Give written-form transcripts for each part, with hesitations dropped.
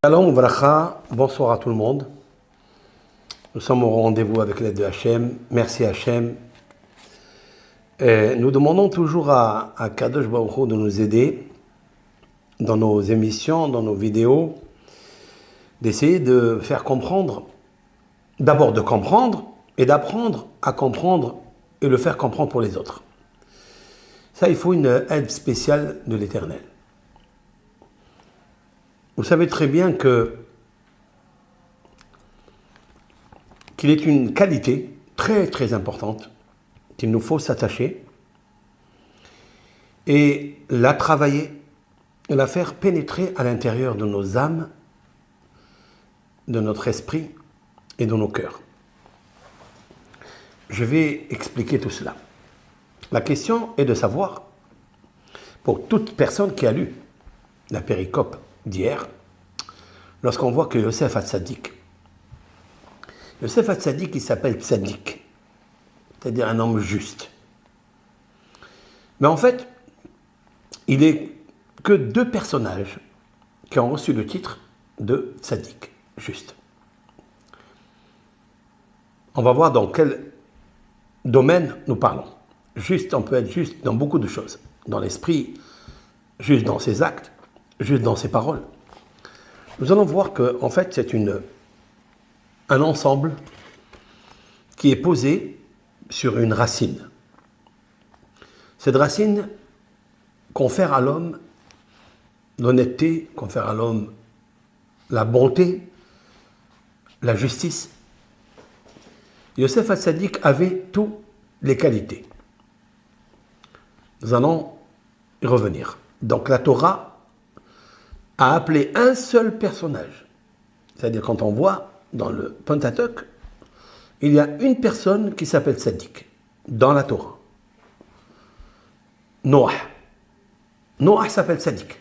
Shalom Vracha, bonsoir à tout le monde. Nous sommes au rendez-vous avec l'aide de Hachem. Merci Hachem. Et nous demandons toujours à Kadosh Baruch Hu de nous aider dans nos émissions, dans nos vidéos, d'essayer de faire comprendre, d'abord de comprendre et d'apprendre à comprendre et le faire comprendre pour les autres. Ça, il faut une aide spéciale de l'Éternel. Vous savez très bien qu'il est une qualité très très importante qu'il nous faut s'attacher et la travailler et la faire pénétrer à l'intérieur de nos âmes, de notre esprit et de nos cœurs. Je vais expliquer tout cela. La question est de savoir, pour toute personne qui a lu la péricope d'hier, lorsqu'on voit que Yosef Hatzadik, il s'appelle Tzadik, c'est-à-dire un homme juste. Mais en fait, il n'est que deux personnages qui ont reçu le titre de Tzadik, juste. On va voir dans quel domaine nous parlons. Juste, on peut être juste dans beaucoup de choses. Dans l'esprit, juste dans ses actes, juste dans ses paroles. Nous allons voir que, en fait, c'est un ensemble qui est posé sur une racine. Cette racine confère à l'homme l'honnêteté, confère à l'homme la bonté, la justice. Yosef Hatzadik avait toutes les qualités. Nous allons y revenir. Donc la Torah a appelé un seul personnage. C'est-à-dire quand on voit dans le Pentateuch, il y a une personne qui s'appelle Tzadik dans la Torah. Noah. Noah s'appelle Tzadik.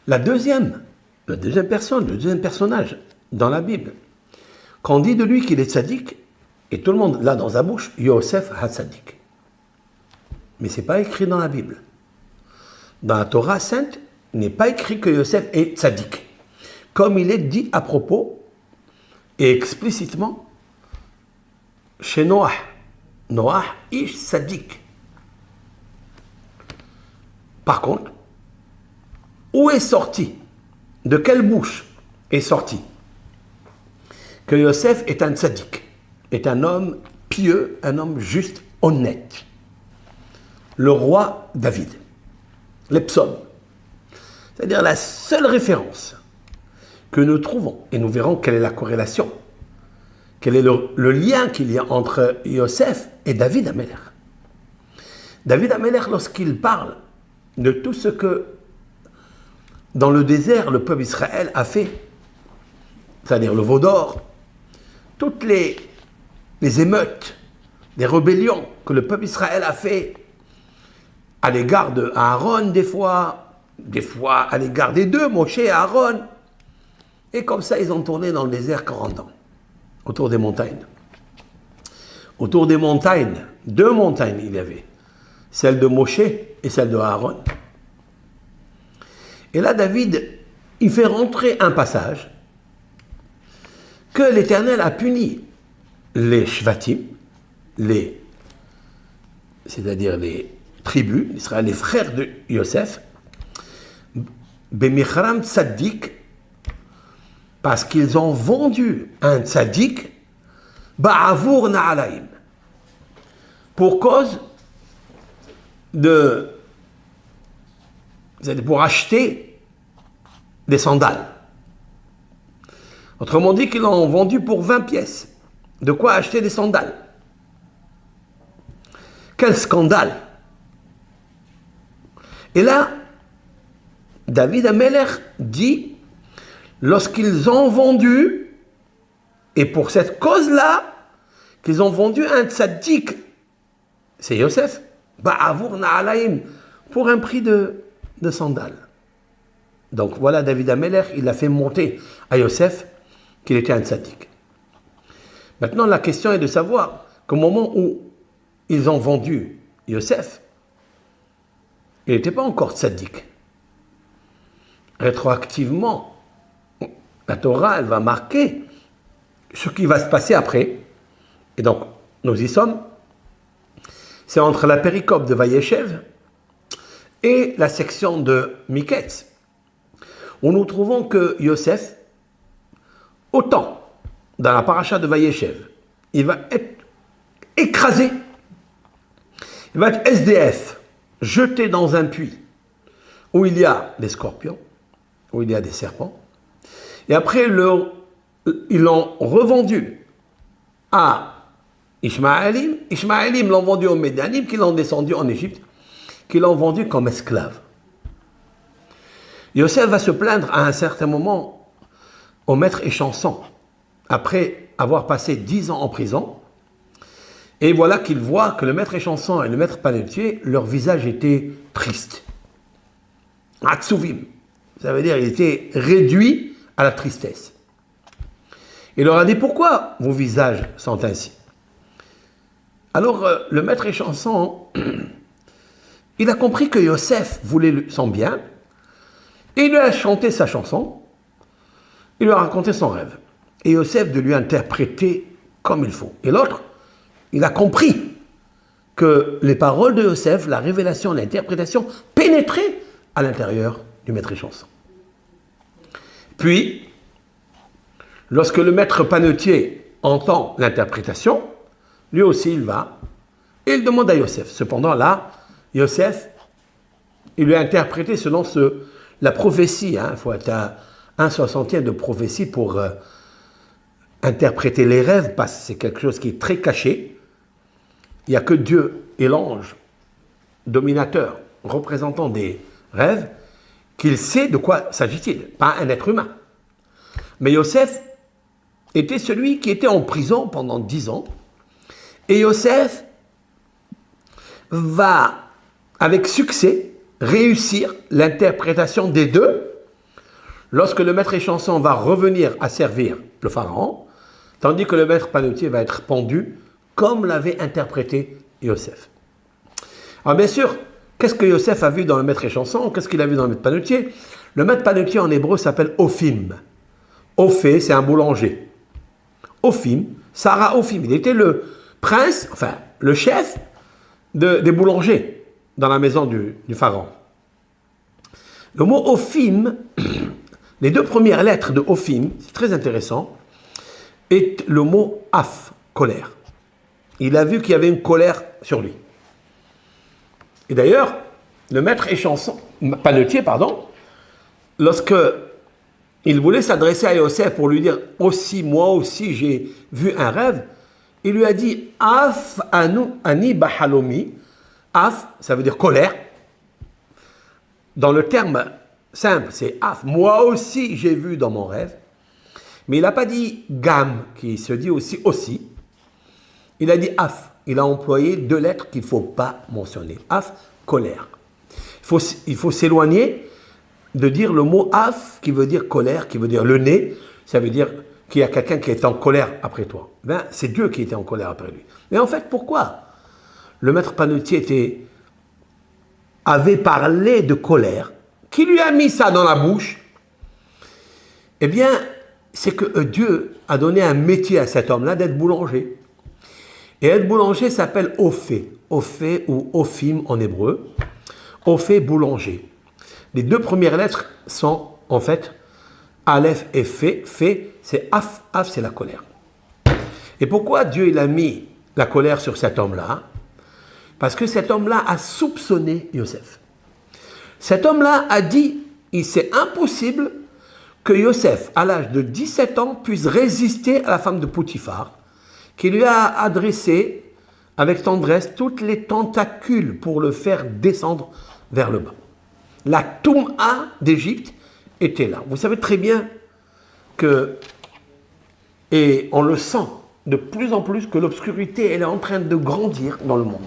La deuxième personne, le deuxième personnage dans la Bible, quand on dit de lui qu'il est Tzadik, et tout le monde l'a dans sa bouche, Yosef Hatzadik. Mais ce n'est pas écrit dans la Bible. Dans la Torah sainte, il n'est pas écrit que Yosef est Tzadik. Comme il est dit à propos et explicitement chez Noah. Noah ish Tzadik. Par contre, où est sorti, de quelle bouche est sorti que Yosef est un Tzadik, est un homme pieux, un homme juste, honnête. Le roi David. Les psaumes. C'est-à-dire la seule référence que nous trouvons, et nous verrons quelle est la corrélation, quel est le lien qu'il y a entre Yosef et David Amelech. David Amelech, lorsqu'il parle de tout ce que dans le désert le peuple Israël a fait, c'est-à-dire le veau d'or, toutes les émeutes, les rébellions que le peuple Israël a fait à l'égard de Aaron des fois à l'égard des deux, Moshe et Aaron. Et comme ça, ils ont tourné dans le désert 40 ans, autour des montagnes. Autour des montagnes, deux montagnes il y avait, celle de Moshe et celle de Aaron. Et là, David, il fait rentrer un passage que l'Éternel a puni les Shvatim, c'est-à-dire les tribus d'Israël, les frères de Yosef, Bemichram Tzadik, parce qu'ils ont vendu un Tzadik, Ba'avour Na'alaim, pour cause pour acheter des sandales. Autrement dit, qu'ils l'ont vendu pour 20 pièces. De quoi acheter des sandales? Quel scandale! Et là, David Amelech dit, lorsqu'ils ont vendu, et pour cette cause-là, qu'ils ont vendu un tzaddik, c'est Yosef, Ba'avour Na'alaim, pour un prix de sandales. Donc voilà, David Amelech, il a fait monter à Yosef qu'il était un tzaddik. Maintenant, la question est de savoir qu'au moment où ils ont vendu Yosef, il n'était pas encore tzaddik. rétroactivement, la Torah, elle va marquer ce qui va se passer après. Et donc, nous y sommes. C'est entre la péricope de Vayeshev et la section de Miketz, où nous trouvons que Yosef, autant dans la paracha de Vayeshev, il va être écrasé, il va être SDF, jeté dans un puits où il y a des scorpions, où il y a des serpents, et après ils l'ont revendu à Ishmaélim. Ishmaélim l'ont vendu aux Médianim, qui l'ont descendu en Égypte, qui l'ont vendu comme esclave. Yosef va se plaindre à un certain moment au maître échanson, après avoir passé 10 ans en prison, et voilà qu'il voit que le maître échanson et le maître panetier, leur visage était triste. Atsuvim, ça veut dire qu'ils étaient réduits à la tristesse. Il leur a dit, pourquoi vos visages sont ainsi? Alors le maître échanson, il a compris que Yosef voulait son bien, et il lui a chanté sa chanson, il lui a raconté son rêve. Et Yosef de lui interpréter comme il faut. Et l'autre, il a compris que les paroles de Yosef, la révélation, l'interprétation, pénétraient à l'intérieur du maître échanson. Puis, lorsque le maître panetier entend l'interprétation, lui aussi il va, et il demande à Yosef. Cependant là, Yosef, il lui a interprété selon la prophétie. Il faut être un soixantième de prophétie pour interpréter les rêves, parce que c'est quelque chose qui est très caché. Il n'y a que Dieu et l'ange, dominateur, représentant des rêves, qu'il sait de quoi s'agit-il, pas un être humain. Mais Yosef était celui qui était en prison pendant 10 ans, et Yosef va, avec succès, réussir l'interprétation des deux, lorsque le maître échanson va revenir à servir le pharaon, tandis que le maître panetier va être pendu, comme l'avait interprété Yosef. Alors bien sûr, qu'est-ce que Yosef a vu dans le maître échanson? Qu'est-ce qu'il a vu dans le maître panetier? Le maître panetier en hébreu s'appelle Ophim. Ophé, c'est un boulanger. Ophim, Sarah Ophim, il était le prince, enfin le chef des boulangers dans la maison du pharaon. Le mot Ophim, les deux premières lettres de Ophim, c'est très intéressant, est le mot Af, colère. Il a vu qu'il y avait une colère sur lui. Et d'ailleurs, le maître échanson, panetier, pardon, lorsque il voulait s'adresser à Yosef pour lui dire « Aussi, moi aussi, j'ai vu un rêve », il lui a dit « Af ani bahalomi ». Af, ça veut dire colère. Dans le terme simple, c'est Af. Moi aussi, j'ai vu dans mon rêve. Mais il n'a pas dit Gam, qui se dit aussi. Il a dit Af. Il a employé deux lettres qu'il ne faut pas mentionner. Af, colère. Il faut s'éloigner de dire le mot Af, qui veut dire colère, qui veut dire le nez. Ça veut dire qu'il y a quelqu'un qui est en colère après toi. Ben, c'est Dieu qui était en colère après lui. Mais en fait, pourquoi le maître panetier avait parlé de colère? Qui lui a mis ça dans la bouche? Eh bien, c'est que Dieu a donné un métier à cet homme-là d'être boulanger. Et être boulanger s'appelle Ophé. Ophé ou Ophim en hébreu. Ophé, boulanger. Les deux premières lettres sont en fait Aleph et Fé. Fé, c'est Af. Af, c'est la colère. Et pourquoi Dieu il a mis la colère sur cet homme-là? Parce que cet homme-là a soupçonné Yosef. Cet homme-là a dit, c'est impossible que Yosef, à l'âge de 17 ans, puisse résister à la femme de Potiphar, qui lui a adressé avec tendresse toutes les tentacules pour le faire descendre vers le bas. La Toum'a d'Égypte était là. Vous savez très bien que, et on le sent de plus en plus, que l'obscurité elle est en train de grandir dans le monde.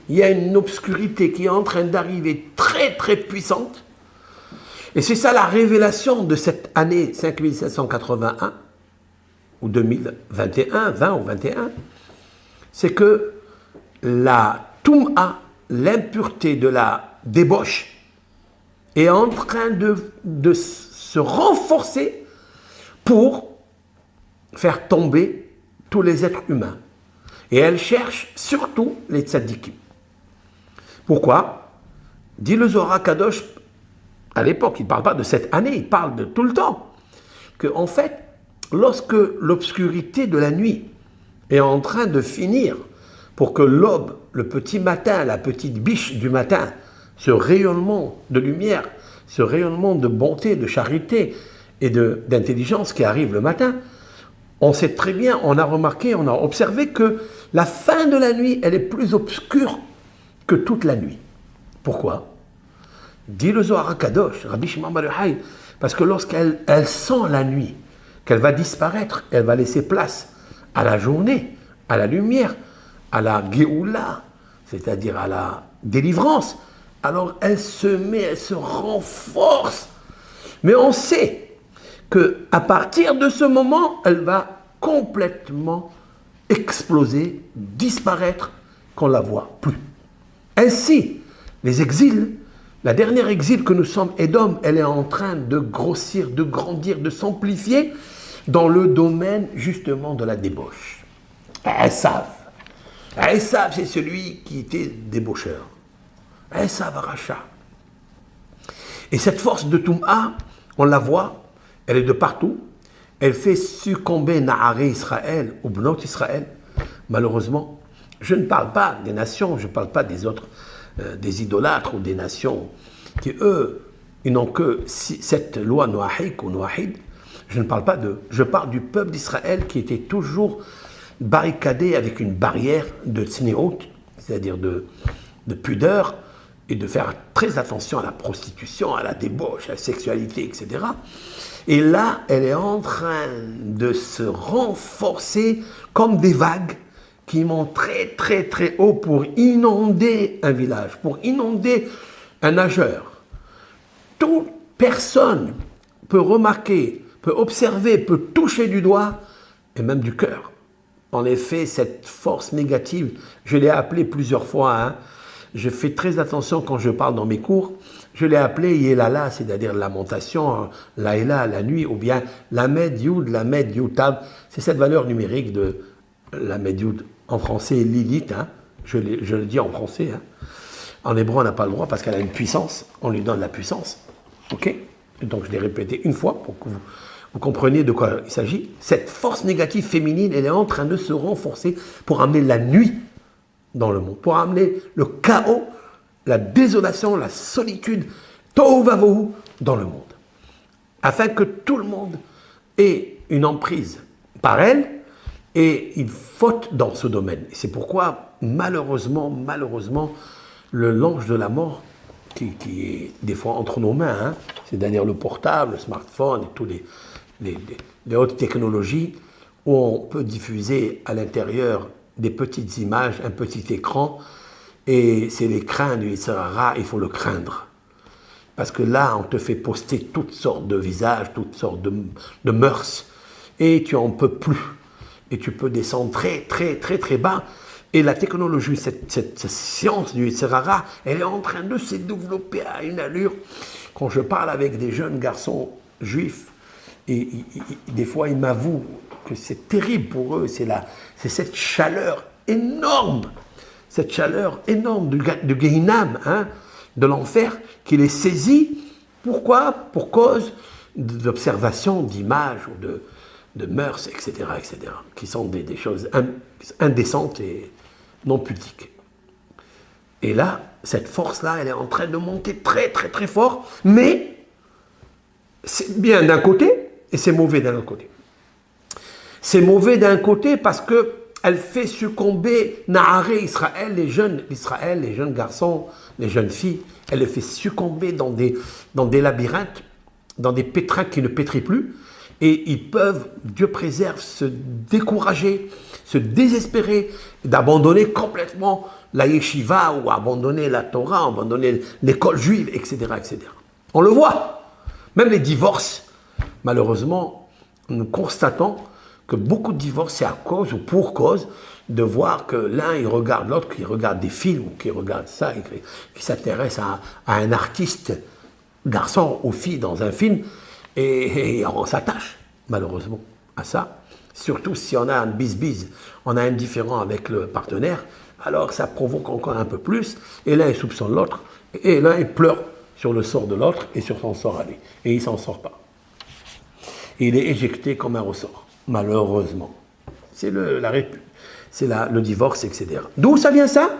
Il y a une obscurité qui est en train d'arriver très très puissante. Et c'est ça la révélation de cette année 5781 ou 2021, 20 ou 21. C'est que la Toum'a, l'impureté de la débauche, est en train de se renforcer pour faire tomber tous les êtres humains. Et elle cherche surtout les tzadikim. Pourquoi? Dit le Zohar Kadosh, à l'époque, il ne parle pas de cette année, il parle de tout le temps. Que en fait, lorsque l'obscurité de la nuit est en train de finir pour que l'aube, le petit matin, la petite biche du matin, ce rayonnement de lumière, ce rayonnement de bonté, de charité et d'intelligence qui arrive le matin, on sait très bien, on a remarqué, on a observé que la fin de la nuit, elle est plus obscure que toute la nuit. Pourquoi? Dit le Zohar Kadosh, Rabbi Shimon bar Yochai, parce que lorsqu'elle sent la nuit, qu'elle va disparaître, elle va laisser place à la journée, à la lumière, à la Géoula, c'est-à-dire à la délivrance, alors elle se met, elle se renforce. Mais on sait qu'à partir de ce moment, elle va complètement exploser, disparaître, qu'on ne la voit plus. Ainsi, les exils, la dernière exil que nous sommes, Édom, elle est en train de grossir, de grandir, de s'amplifier dans le domaine justement de la débauche. Esav, c'est celui qui était débaucheur. Esav Racha. Et cette force de Toum'a, on la voit, elle est de partout. Elle fait succomber Naharé Israël ou Bnot Israël. Malheureusement, je ne parle pas des nations, je ne parle pas des autres, des idolâtres ou des nations qui, eux, ils n'ont que cette loi noahik ou noahid. Je ne parle pas d'eux. Je parle du peuple d'Israël qui était toujours barricadé avec une barrière de tsniot, c'est-à-dire de pudeur, et de faire très attention à la prostitution, à la débauche, à la sexualité, etc. Et là, elle est en train de se renforcer comme des vagues qui montent très très très haut pour inonder un village, pour inonder un nageur. Toute personne peut remarquer, peut observer, peut toucher du doigt et même du cœur. En effet, cette force négative, je l'ai appelée plusieurs fois, hein. Je fais très attention quand je parle dans mes cours, je l'ai appelée Yelala, c'est-à-dire lamentation, Laïla, la nuit, ou bien Lamed Yud, Lamed Yud Tab. C'est cette valeur numérique de Lamed Yud, en français Lilith, hein. Je le dis en français. Hein. En hébreu, on n'a pas le droit parce qu'elle a une puissance, on lui donne la puissance. Ok? Donc je l'ai répété une fois pour que vous compreniez de quoi il s'agit. Cette force négative féminine, elle est en train de se renforcer pour amener la nuit dans le monde, pour amener le chaos, la désolation, la solitude, tohu vavohu dans le monde, afin que tout le monde ait une emprise par elle et il faute dans ce domaine. Et c'est pourquoi, malheureusement, l'ange de la mort, qui est des fois entre nos mains, hein, c'est-à-dire le portable, le smartphone et toutes les hautes technologies, où on peut diffuser à l'intérieur des petites images, un petit écran, et c'est les craintes du Yetzer Hara, il faut le craindre. Parce que là, on te fait poster toutes sortes de visages, toutes sortes de mœurs, et tu n'en peux plus. Et tu peux descendre très, très, très, très bas. Et la technologie, cette science du Yetzer Hara, elle est en train de se développer à une allure. Quand je parle avec des jeunes garçons juifs, et des fois ils m'avouent que c'est terrible pour eux, c'est cette chaleur énorme du Gehinam, hein, de l'enfer, qui les saisit. Pourquoi? Pour cause d'observation, d'images ou de mœurs, etc., qui sont des choses indécentes et non pudiques. Et là, cette force-là, elle est en train de monter très, très, très fort, mais c'est bien d'un côté et c'est mauvais d'un autre côté. C'est mauvais d'un côté parce qu'elle fait succomber Naharé Israël, les jeunes garçons, les jeunes filles, elle les fait succomber dans des labyrinthes, dans des pétrins qui ne pétrissent plus, et ils peuvent, Dieu préserve, se décourager, se désespérer, d'abandonner complètement la yeshiva, ou abandonner la Torah, abandonner l'école juive, etc., etc. On le voit. Même les divorces, malheureusement, nous constatons que beaucoup de divorces, c'est à cause ou pour cause de voir que l'un, il regarde l'autre, qui regarde des films, ou qui regarde ça, qui s'intéresse à un artiste garçon ou fille dans un film et on s'attache, malheureusement, à ça. Surtout si on a un bis-bis, on a un différend avec le partenaire, alors ça provoque encore un peu plus, et l'un il soupçonne l'autre, et l'un il pleure sur le sort de l'autre et sur son sort à lui, et il ne s'en sort pas. Il est éjecté comme un ressort, malheureusement. C'est le divorce, etc. D'où ça vient ça?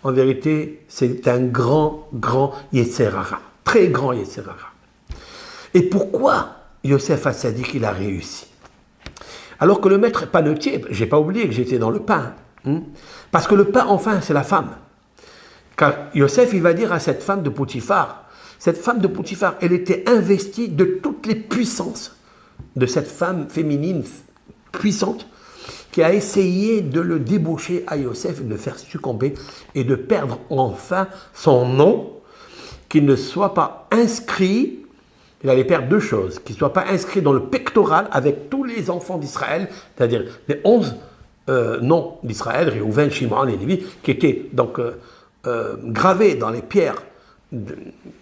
En vérité, c'est un grand Yetzer Hara, très grand Yetzer Hara. Et pourquoi Yosef Hatzadik il a réussi? Alors que le maître panetier, j'ai pas oublié que j'étais dans le pain, parce que le pain, enfin, c'est la femme. Car Yosef, il va dire à cette femme de Potiphar, elle était investie de toutes les puissances de cette femme féminine puissante qui a essayé de le débaucher à Yosef, de le faire succomber et de perdre enfin son nom, qu'il ne soit pas inscrit. Il allait perdre deux choses, qu'il ne soit pas inscrit dans le pectoral avec tous les enfants d'Israël, c'est-à-dire les 11 noms d'Israël, Réhouven, Shimon et Lévi, qui étaient donc gravés dans les pierres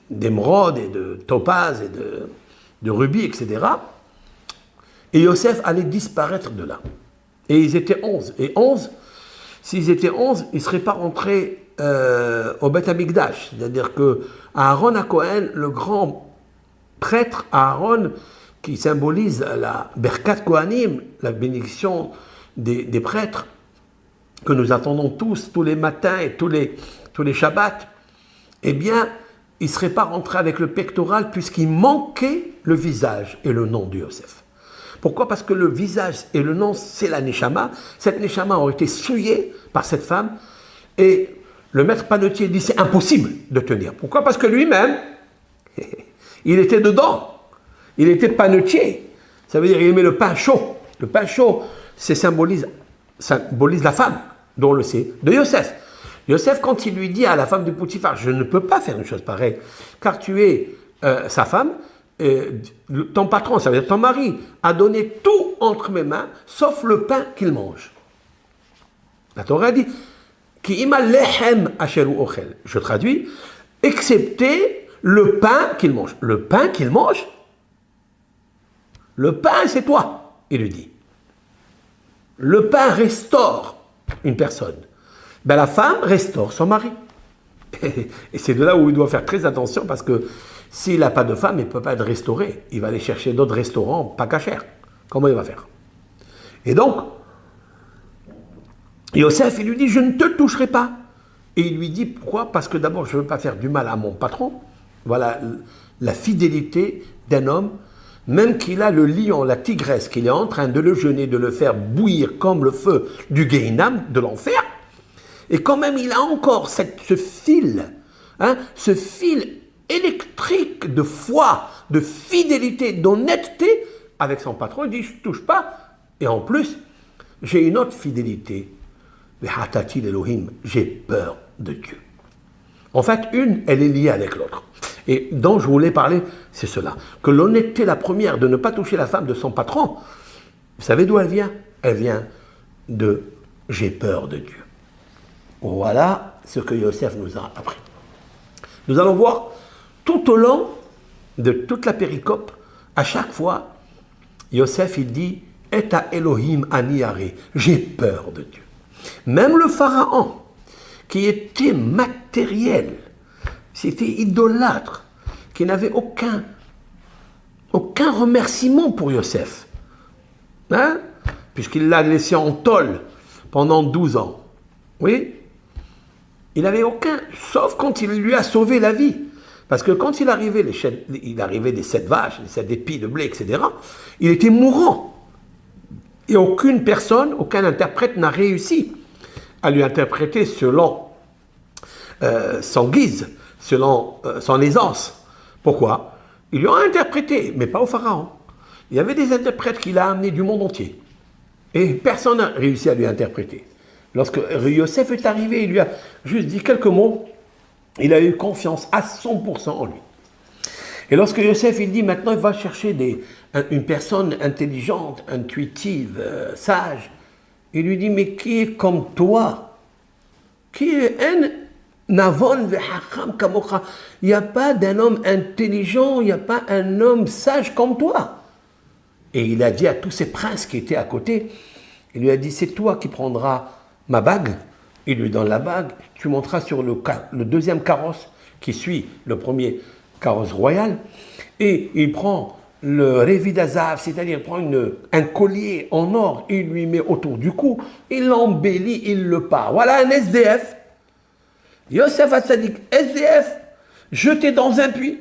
d'émeraude et de topaz et de rubis, etc. Et Yosef allait disparaître de là. Et ils étaient 11. Et 11, s'ils étaient 11, ils ne seraient pas rentrés au Beth Amikdash. C'est-à-dire que Aaron à Cohen, le grand prêtre Aaron, qui symbolise la Berkat Kohanim, la bénédiction des prêtres, que nous attendons tous les matins et tous les Shabbats, eh bien, il ne serait pas rentré avec le pectoral puisqu'il manquait le visage et le nom de Yosef. Pourquoi? Parce que le visage et le nom, c'est la Neshama. Cette Neshama aurait été souillée par cette femme et le maître panetier dit c'est impossible de tenir. Pourquoi? Parce que lui-même, il était dedans. Il était panetier. Ça veut dire qu'il aimait le pain chaud. Le pain chaud, symbolise la femme, dont on le sait, de Yosef. Yosef, quand il lui dit à la femme de Potiphar, je ne peux pas faire une chose pareille, car tu es sa femme, ton patron, ça veut dire ton mari, a donné tout entre mes mains, sauf le pain qu'il mange. La Torah dit, Ki ima lechem asheru ochel. Je traduis, excepté le pain qu'il mange. Le pain qu'il mange, le pain c'est toi, il lui dit. Le pain restaure une personne. Ben, la femme restaure son mari. Et c'est de là où il doit faire très attention parce que s'il n'a pas de femme, il ne peut pas être restauré. Il va aller chercher d'autres restaurants pas cachers. Comment il va faire? Et donc, Yosef, il lui dit, je ne te toucherai pas. Et il lui dit, pourquoi? Parce que d'abord, je ne veux pas faire du mal à mon patron. Voilà la fidélité d'un homme, même qu'il a le lion, la tigresse, qu'il est en train de le jeûner, de le faire bouillir comme le feu du Gehinam, de l'enfer. Et quand même, il a encore ce fil électrique de foi, de fidélité, d'honnêteté avec son patron. Il dit, je ne touche pas. Et en plus, j'ai une autre fidélité. J'ai peur de Dieu. En fait, une, elle est liée avec l'autre. Et dont je voulais parler, c'est cela. Que l'honnêteté, la première, de ne pas toucher la femme de son patron, vous savez d'où elle vient? Elle vient de « j'ai peur de Dieu ». Voilà ce que Yosef nous a appris. Nous allons voir tout au long de toute la péricope, à chaque fois, Yosef il dit « Eta Elohim ani yare » j'ai peur de Dieu. Même le pharaon, qui était matériel, c'était idolâtre, qui n'avait aucun remerciement pour Yosef, hein? Puisqu'il l'a laissé en tôle pendant 12 ans. Oui, il n'avait aucun, sauf quand il lui a sauvé la vie. Parce que quand il arrivait des 7 vaches, des 7 épis de blé, etc., il était mourant. Et aucune personne, aucun interprète n'a réussi à lui interpréter selon son guise, selon son aisance. Pourquoi? Ils lui ont interprété, mais pas au pharaon. Il y avait des interprètes qu'il a amenés du monde entier. Et personne n'a réussi à lui interpréter. Lorsque Yosef est arrivé, il lui a juste dit quelques mots, il a eu confiance à 100% en lui. Et lorsque Yosef, il dit maintenant, il va chercher une personne intelligente, intuitive, sage, il lui dit, mais qui est comme toi? Qui est Navon vehacham kamocha. Il n'y a pas d'un homme intelligent, il n'y a pas un homme sage comme toi. Et il a dit à tous ces princes qui étaient à côté, il lui a dit, c'est toi qui prendras ma bague. Il lui donne la bague, tu monteras sur le deuxième carrosse qui suit le premier carrosse royal, et il prend le Révidazav, c'est-à-dire il prend un collier en or, il lui met autour du cou, il l'embellit, il le part. Voilà un SDF. Yosef Hatzadik, SDF, jeté dans un puits,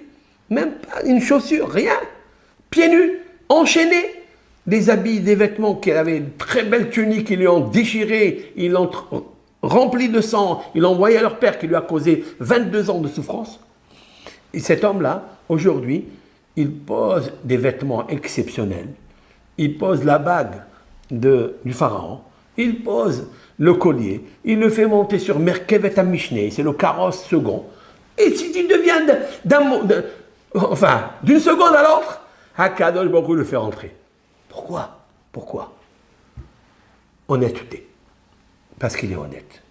même pas une chaussure, rien, pieds nus, enchaîné, des habits, des vêtements qu'il avait, une très belle tunique, ils lui ont déchiré, ils l'ont rempli de sang, ils l'ont envoyé à leur père qui lui a causé 22 ans de souffrance. Et cet homme-là, aujourd'hui, il pose des vêtements exceptionnels, il pose la bague du pharaon, il pose le collier, il le fait monter sur Merkevet HaMishneh, c'est le carrosse second, et si tu deviens d'une seconde à l'autre, HaKadosh Baruch Hu le fait rentrer. Pourquoi? Pourquoi? Honnêteté. Parce qu'il est honnête.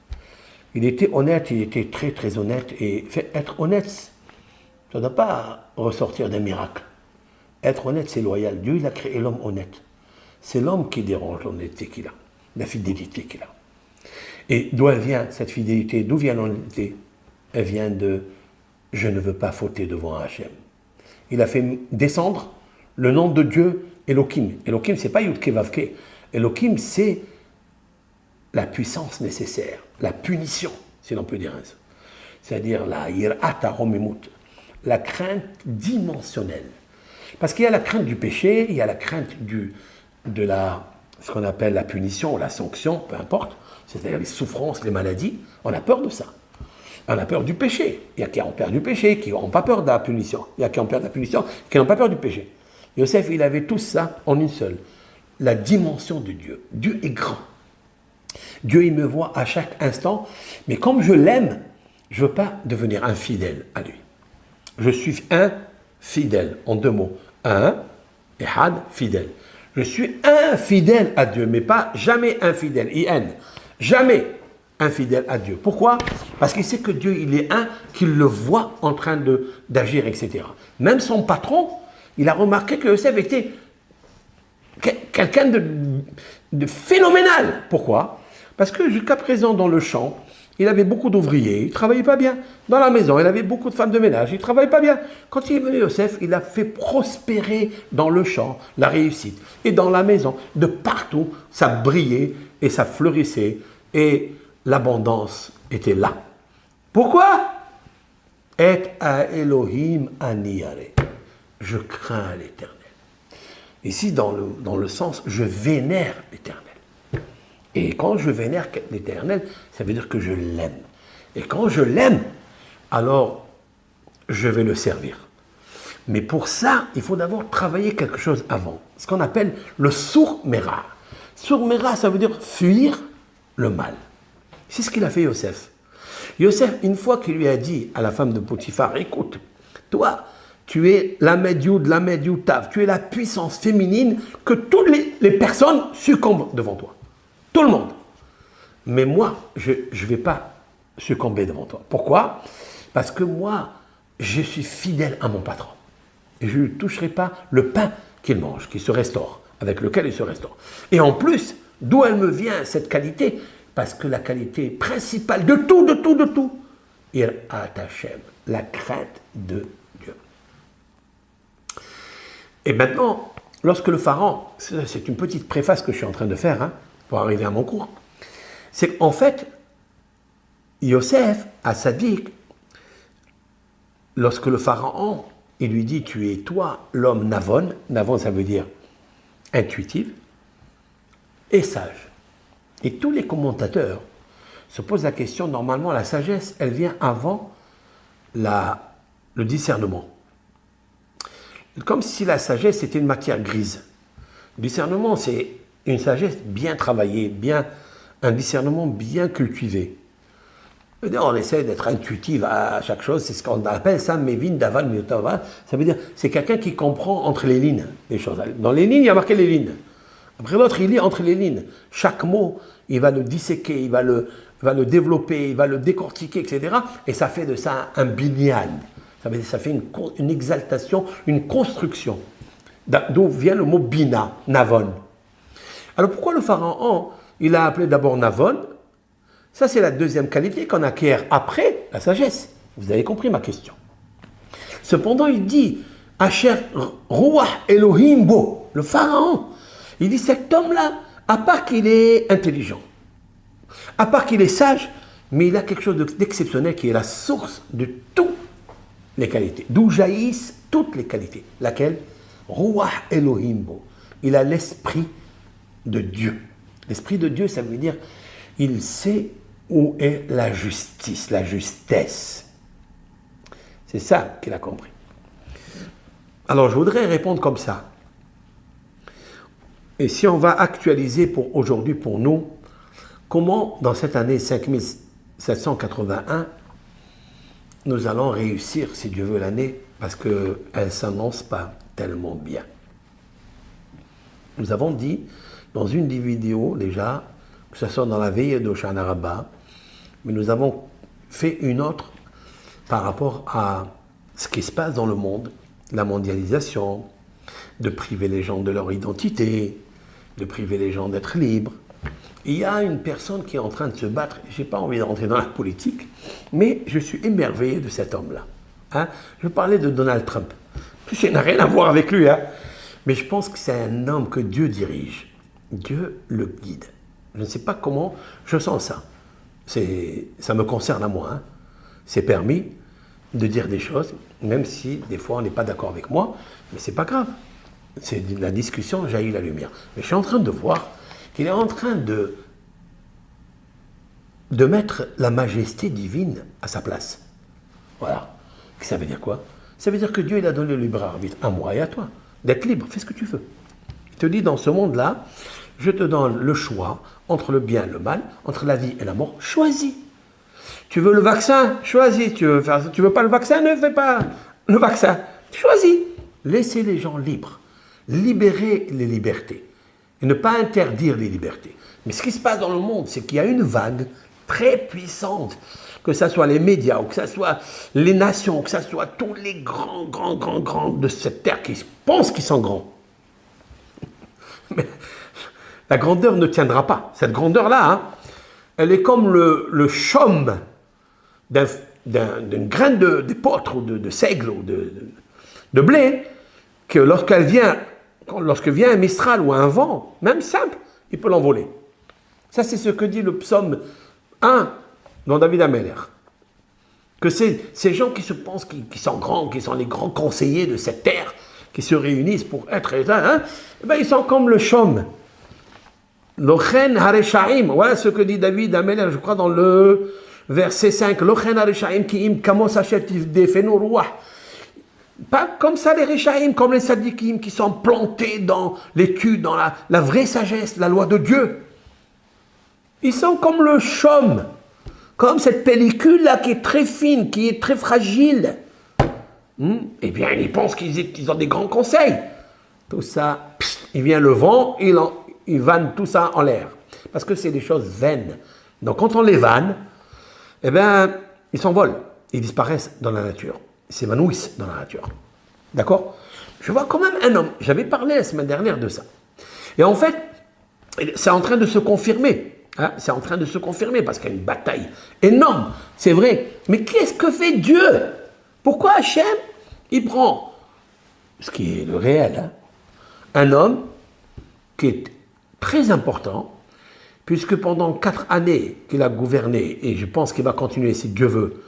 Il était honnête, il était très très honnête, et être honnête, ça ne doit pas ressortir d'un miracle. Être honnête, c'est loyal. Dieu, il a créé l'homme honnête. C'est l'homme qui dérange l'honnêteté qu'il a, la fidélité qu'il a. Et d'où elle vient, cette fidélité? D'où vient l'honnêteté? Elle vient de « je ne veux pas fauter devant Hachem ». Il a fait descendre le nom de Dieu, Elohim. Elohim, ce n'est pas Yudke Vavke. Elohim, c'est la puissance nécessaire, la punition, si l'on peut dire ainsi. C'est-à-dire la yirat haromimut, la crainte dimensionnelle. Parce qu'il y a la crainte du péché, il y a la crainte de ce qu'on appelle la punition ou la sanction, peu importe, c'est-à-dire les souffrances, les maladies, on a peur de ça. On a peur du péché. Il y a qui ont peur du péché, qui n'ont pas peur de la punition. Il y a qui ont peur de la punition, qui n'ont pas peur du péché. Yosef, il avait tout ça en une seule. La dimension de Dieu. Dieu est grand. Dieu, il me voit à chaque instant, mais comme je l'aime, je ne veux pas devenir infidèle à lui. Je suis infidèle, en deux mots. Ehad, fidèle. Je suis infidèle à Dieu, mais pas jamais infidèle, I-N. Jamais infidèle à Dieu. Pourquoi? Parce qu'il sait que Dieu, il est un, qu'il le voit en train d'agir, etc. Même son patron, il a remarqué que Yosef était quelqu'un de phénoménal. Pourquoi? Parce que jusqu'à présent, dans le champ, il avait beaucoup d'ouvriers, il ne travaillait pas bien. Dans la maison, il avait beaucoup de femmes de ménage, il ne travaillait pas bien. Quand il est venu Yosef, il a fait prospérer dans le champ la réussite. Et dans la maison, de partout, ça brillait et ça fleurissait. Et l'abondance était là. Pourquoi? Et à Elohim aniyare. Je crains l'Éternel. Ici, dans le sens, je vénère l'Éternel. Et quand je vénère l'Éternel, ça veut dire que je l'aime. Et quand je l'aime, alors je vais le servir. Mais pour ça, il faut d'abord travailler quelque chose avant. Ce qu'on appelle le sourd-mera. Sourd-mera, ça veut dire fuir le mal. C'est ce qu'il a fait Yosef. Yosef, une fois qu'il lui a dit à la femme de Potiphar, écoute, toi, tu es la Medioud, la Medioutav, tu es la puissance féminine que toutes les personnes succombent devant toi. Tout le monde. Mais moi, je ne vais pas succomber devant toi. Pourquoi? Parce que moi, je suis fidèle à mon patron. Et je ne toucherai pas le pain qu'il mange, qui se restaure, avec lequel il se restaure. Et en plus, d'où elle me vient cette qualité? Parce que la qualité principale de tout, Ir Hashem, la crainte de Dieu. Et maintenant, lorsque le pharaon, c'est une petite préface que je suis en train de faire, pour arriver à mon cours, c'est qu'en fait, Yosef, à Sadik, lorsque le pharaon, il lui dit, tu es toi, l'homme Navon, Navon ça veut dire intuitif, et sage. Et tous les commentateurs se posent la question, normalement la sagesse, elle vient avant le discernement. Comme si la sagesse était une matière grise. Le discernement, c'est une sagesse bien travaillée, un discernement bien cultivé. On essaie d'être intuitif à chaque chose, c'est ce qu'on appelle ça, Mevin, Davan, Miotavan. Ça veut dire, c'est quelqu'un qui comprend entre les lignes les choses. Dans les lignes, il y a marqué les lignes. Après l'autre, il lit entre les lignes. Chaque mot, il va le disséquer, il va le va le développer, il va le décortiquer, etc. Et ça fait de ça un binyan. Ça fait une exaltation, une construction. D'où vient le mot bina, navon. Alors pourquoi le pharaon, il a appelé d'abord navon? Ça c'est la deuxième qualité qu'on acquiert après la sagesse. Vous avez compris ma question. Cependant il dit, Asher Ruach Elohim Bo, le pharaon, il dit cet homme-là, à part qu'il est intelligent, à part qu'il est sage, mais il a quelque chose d'exceptionnel qui est la source de toutes les qualités, d'où jaillissent toutes les qualités. Laquelle? Ruach Elohim Bo. Il a l'esprit de Dieu. L'esprit de Dieu, ça veut dire, il sait où est la justice, la justesse. C'est ça qu'il a compris. Alors, je voudrais répondre comme ça. Et si on va actualiser pour aujourd'hui, pour nous, comment, dans cette année 5781, nous allons réussir, si Dieu veut, l'année, parce qu'elle ne s'annonce pas tellement bien. Nous avons dit, dans une des vidéos déjà, que ce soit dans la veille d'Hoshana Rabbah, mais nous avons fait une autre par rapport à ce qui se passe dans le monde, la mondialisation, de priver les gens de leur identité, de priver les gens d'être libres. Il y a une personne qui est en train de se battre, je n'ai pas envie d'entrer dans la politique, mais je suis émerveillé de cet homme-là. Hein? Je parlais de Donald Trump. Ça n'a rien à voir avec lui, hein? Mais je pense que c'est un homme que Dieu dirige. Dieu le guide. Je ne sais pas comment, je sens ça. Ça me concerne à moi. Hein? C'est permis de dire des choses, même si des fois on n'est pas d'accord avec moi, mais c'est pas grave. C'est la discussion, jaillit la lumière. Mais je suis en train de voir qu'il est en train de mettre la majesté divine à sa place. Voilà. Ça veut dire quoi? Ça veut dire que Dieu il a donné le libre arbitre à moi et à toi, d'être libre, fais ce que tu veux. Il te dit dans ce monde-là, je te donne le choix entre le bien et le mal, entre la vie et la mort, choisis. Tu veux le vaccin? Choisis. Tu veux pas le vaccin? Ne fais pas le vaccin. Choisis. Laissez les gens libres. Libérer les libertés. Et ne pas interdire les libertés. Mais ce qui se passe dans le monde, c'est qu'il y a une vague très puissante, que ce soit les médias, ou que ce soit les nations, que ce soit tous les grands de cette terre qui pensent qu'ils sont grands. Mais la grandeur ne tiendra pas. Cette grandeur-là, hein, elle est comme le chaume d'une graine d'épeautre ou de seigle ou de blé, que lorsque vient un mistral ou un vent, même simple, il peut l'envoler. Ça, c'est ce que dit le psaume 1 dans David Ameller. Que ces gens qui se pensent qui sont grands, qui sont les grands conseillers de cette terre, qui se réunissent pour être hein, eh ben, ils sont comme le chaume. Lochen hareshaim, voilà ce que dit David Ameller, je crois dans le verset 5. Lochen hareshaim ki im kamos hachet defenu ruach. Pas comme ça les Réchaïm, comme les Sadikim qui sont plantés dans l'étude, dans la vraie sagesse, la loi de Dieu. Ils sont comme le chaume, comme cette pellicule-là qui est très fine, qui est très fragile. Eh bien, ils pensent qu'ils ont des grands conseils. Tout ça, il vient le vent, il vanne tout ça en l'air. Parce que c'est des choses vaines. Donc quand on les vanne, eh bien, ils s'envolent, ils disparaissent dans la nature. S'évanouissent dans la nature. D'accord? Je vois quand même un homme. J'avais parlé la semaine dernière de ça. Et en fait, c'est en train de se confirmer. Hein? C'est en train de se confirmer parce qu'il y a une bataille énorme. C'est vrai. Mais qu'est-ce que fait Dieu? Pourquoi Hachem, il prend, ce qui est le réel, hein, un homme qui est très important, puisque pendant 4 années qu'il a gouverné, et je pense qu'il va continuer, si Dieu veut,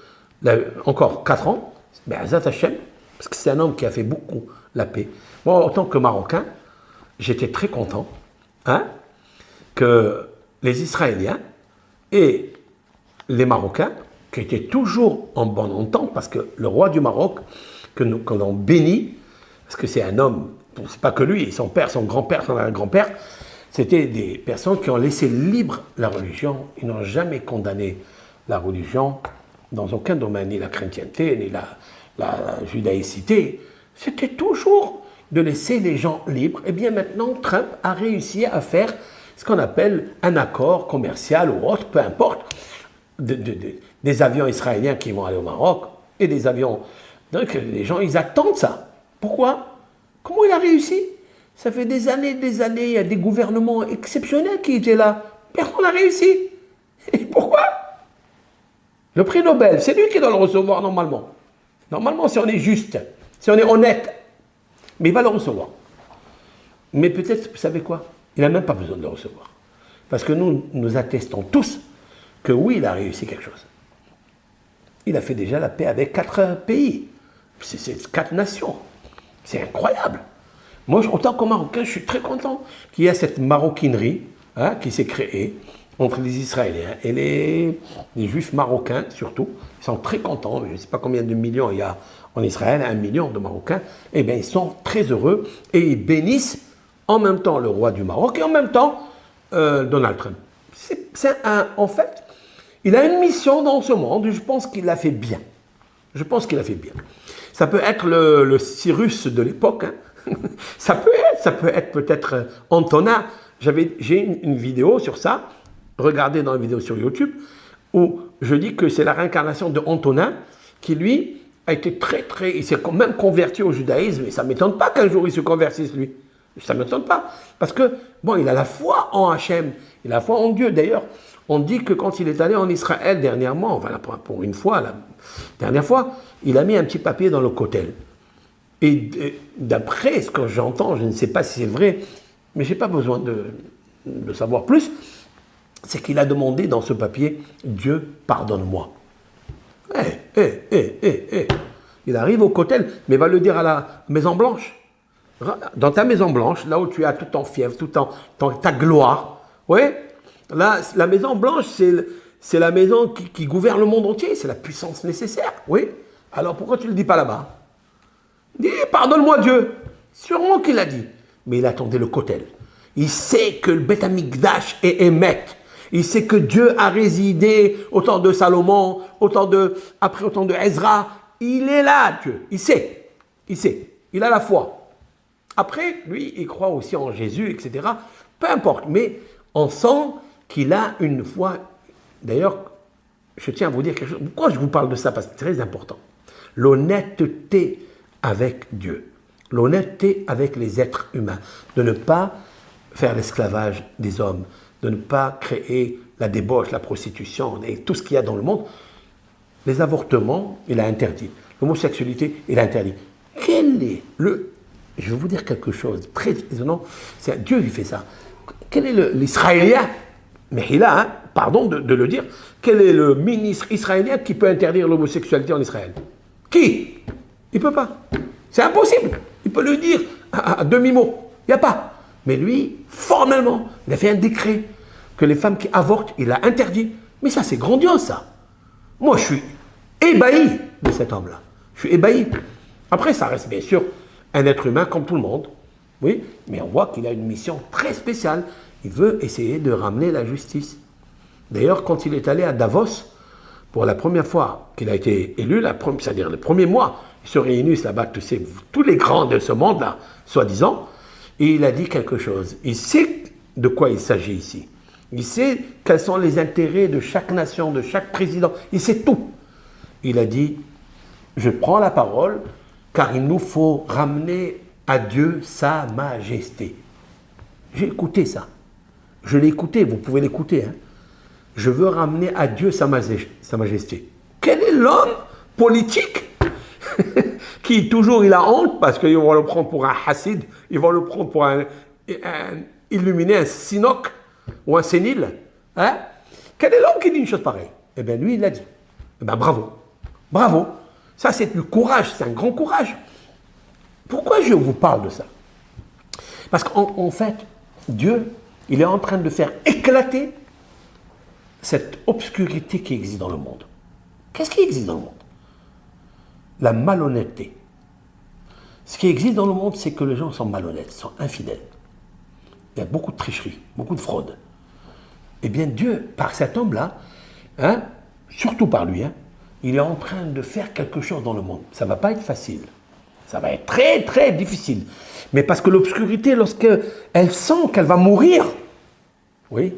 encore 4 ans, mais Azat Hachem, parce que c'est un homme qui a fait beaucoup la paix. Moi, en tant que Marocain, j'étais très content hein, que les Israéliens et les Marocains, qui étaient toujours en bonne entente, parce que le roi du Maroc, que l'on bénit, parce que c'est un homme, c'est pas que lui, son père, son grand-père, son grand-père, c'était des personnes qui ont laissé libre la religion, ils n'ont jamais condamné la religion dans aucun domaine, ni la chrétienté, ni la judaïcité. C'était toujours de laisser les gens libres. Et bien maintenant, Trump a réussi à faire ce qu'on appelle un accord commercial ou autre, peu importe, des avions israéliens qui vont aller au Maroc et des avions. Donc les gens, ils attendent ça. Pourquoi? Comment il a réussi? Ça fait des années, il y a des gouvernements exceptionnels qui étaient là. Personne n'a réussi. Et pourquoi? Le prix Nobel, c'est lui qui doit le recevoir normalement. Normalement, si on est juste, si on est honnête, mais il va le recevoir. Mais peut-être, vous savez quoi? Il n'a même pas besoin de le recevoir. Parce que nous attestons tous que oui, il a réussi quelque chose. Il a fait déjà la paix avec 4 pays. C'est 4 nations. C'est incroyable. Moi, en tant que Marocain, je suis très content qu'il y ait cette maroquinerie qui s'est créée entre les Israéliens et les Juifs marocains, surtout. Ils sont très contents. Je ne sais pas combien de millions il y a en Israël, 1 million de Marocains. Eh bien, ils sont très heureux et ils bénissent en même temps le roi du Maroc et en même temps Donald Trump. En fait, il a une mission dans ce monde et je pense qu'il l'a fait bien. Je pense qu'il a fait bien. Ça peut être le Cyrus de l'époque. Ça peut être peut-être Antonin. J'ai une vidéo sur ça. Regardez dans la vidéo sur YouTube où je dis que c'est la réincarnation de Antonin qui, lui, a été il s'est même converti au judaïsme. Et ça ne m'étonne pas qu'un jour il se convertisse, lui. Ça ne m'étonne pas. Parce que, bon, il a la foi en Hachem. Il a la foi en Dieu. D'ailleurs, on dit que quand il est allé en Israël dernièrement, enfin, pour une fois, la dernière fois, il a mis un petit papier dans le kotel. Et d'après ce que j'entends, je ne sais pas si c'est vrai, mais je n'ai pas besoin de savoir plus, c'est qu'il a demandé dans ce papier « Dieu, pardonne-moi ». Il arrive au kotel, mais va le dire à la Maison Blanche. Dans ta Maison Blanche, là où tu as tout en fièvre, ta gloire, là, la Maison Blanche, c'est la maison qui gouverne le monde entier, c'est la puissance nécessaire, Alors pourquoi tu ne le dis pas là-bas? Dis, pardonne-moi Dieu. Sûrement qu'il l'a dit. Mais il attendait le kotel. Il sait que le Beth Amikdash est Emet. Il sait que Dieu a résidé au temps de Salomon, après au temps de Ezra. Il est là, Dieu. Il sait. Il a la foi. Après, lui, il croit aussi en Jésus, etc. Peu importe. Mais on sent qu'il a une foi. D'ailleurs, je tiens à vous dire quelque chose. Pourquoi je vous parle de ça? Parce que c'est très important. L'honnêteté avec Dieu, l'honnêteté avec les êtres humains, de ne pas faire l'esclavage des hommes, de ne pas créer la débauche, la prostitution et tout ce qu'il y a dans le monde. Les avortements, il a interdit. L'homosexualité, il a interdit. Je vais vous dire quelque chose de très étonnant, c'est Dieu qui fait ça. Quel est l'Israélien, mais il a, pardon de le dire, quel est le ministre israélien qui peut interdire l'homosexualité en Israël? Qui? Il ne peut pas. C'est impossible. Il peut le dire à demi-mot. Il n'y a pas. Mais lui, formellement, il a fait un décret que les femmes qui avortent, il a interdit. Mais ça, c'est grandiose, ça. Moi, je suis ébahi de cet homme-là. Je suis ébahi. Après, ça reste bien sûr un être humain comme tout le monde. Oui, mais on voit qu'il a une mission très spéciale. Il veut essayer de ramener la justice. D'ailleurs, quand il est allé à Davos, pour la première fois qu'il a été élu, c'est-à-dire le premier mois, ils se réunissent là-bas, tous les grands de ce monde-là, soi-disant, et il a dit quelque chose. Il sait de quoi il s'agit ici. Il sait quels sont les intérêts de chaque nation, de chaque président. Il sait tout. Il a dit, je prends la parole, car il nous faut ramener à Dieu sa majesté. J'ai écouté ça. Je l'ai écouté, vous pouvez l'écouter. Je veux ramener à Dieu sa majesté. Quel est l'homme politique qui toujours il a honte parce qu'ils vont le prendre pour un hassid, ils vont le prendre pour un illuminé, un sinoc ou un sénile. Quel est l'homme qui dit une chose pareille? Eh bien lui il l'a dit. Eh bien bravo. Bravo. Ça c'est du courage, c'est un grand courage. Pourquoi je vous parle de ça? Parce qu'en fait, Dieu, il est en train de faire éclater cette obscurité qui existe dans le monde. Qu'est-ce qui existe dans le monde? La malhonnêteté. Ce qui existe dans le monde, c'est que les gens sont malhonnêtes, sont infidèles. Il y a beaucoup de tricherie, beaucoup de fraude. Eh bien, Dieu, par cet homme-là, surtout par lui, il est en train de faire quelque chose dans le monde. Ça ne va pas être facile. Ça va être très, très difficile. Mais parce que l'obscurité, lorsqu'elle sent qu'elle va mourir, oui,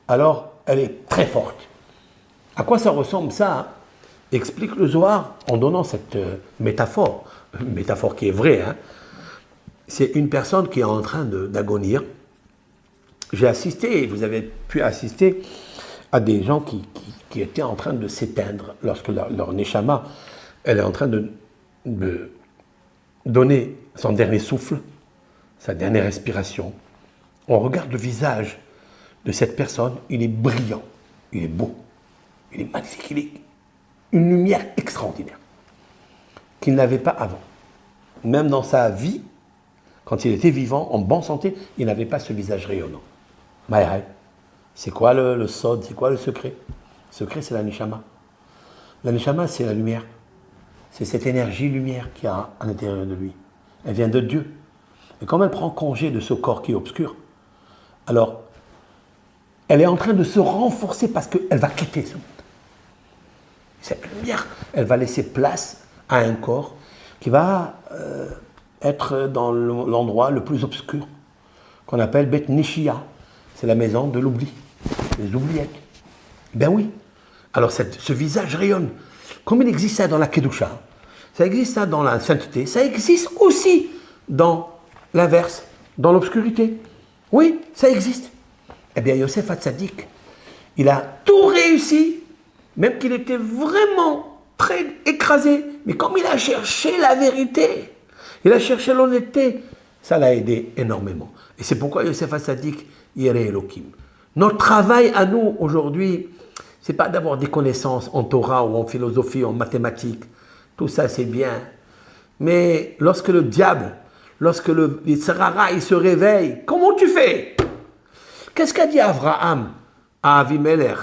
alors elle est très forte. À quoi ça ressemble ça? Explique le Zohar en donnant cette métaphore, une métaphore qui est vraie. Hein. C'est une personne qui est en train d'agonir. J'ai assisté, vous avez pu assister à des gens qui étaient en train de s'éteindre lorsque leur neshama, elle est en train de donner son dernier souffle, sa dernière respiration. On regarde le visage de cette personne, il est brillant, il est beau, il est magnifique, il est une lumière extraordinaire qu'il n'avait pas avant. Même dans sa vie, quand il était vivant, en bonne santé, il n'avait pas ce visage rayonnant. C'est quoi le sod? C'est quoi le secret? Le secret, c'est la neshama. La neshama, c'est la lumière. C'est cette énergie-lumière qu'il y a à l'intérieur de lui. Elle vient de Dieu. Et comme elle prend congé de ce corps qui est obscur, alors, elle est en train de se renforcer parce qu'elle va quitter ce monde. Cette lumière, elle va laisser place à un corps qui va être dans l'endroit le plus obscur, qu'on appelle Bet Nishia. C'est la maison de l'oubli, les oubliettes. Ben oui. Alors ce visage rayonne. Comme il existe ça dans la Kedusha, ça existe ça dans la sainteté, ça existe aussi dans l'inverse, dans l'obscurité. Oui, ça existe. Eh bien, Yosef Hatzadik, il a tout réussi, même qu'il était vraiment très écrasé. Mais comme il a cherché la vérité, il a cherché l'honnêteté, ça l'a aidé énormément. Et c'est pourquoi Yosef Hatzadik, Yireh Elohim. Notre travail à nous aujourd'hui, c'est pas d'avoir des connaissances en Torah ou en philosophie, en mathématiques. Tout ça, c'est bien. Mais lorsque le diable, lorsque le Yitzhara, il se réveille, comment tu fais? Qu'est-ce qu'a dit Abraham à Avimelech?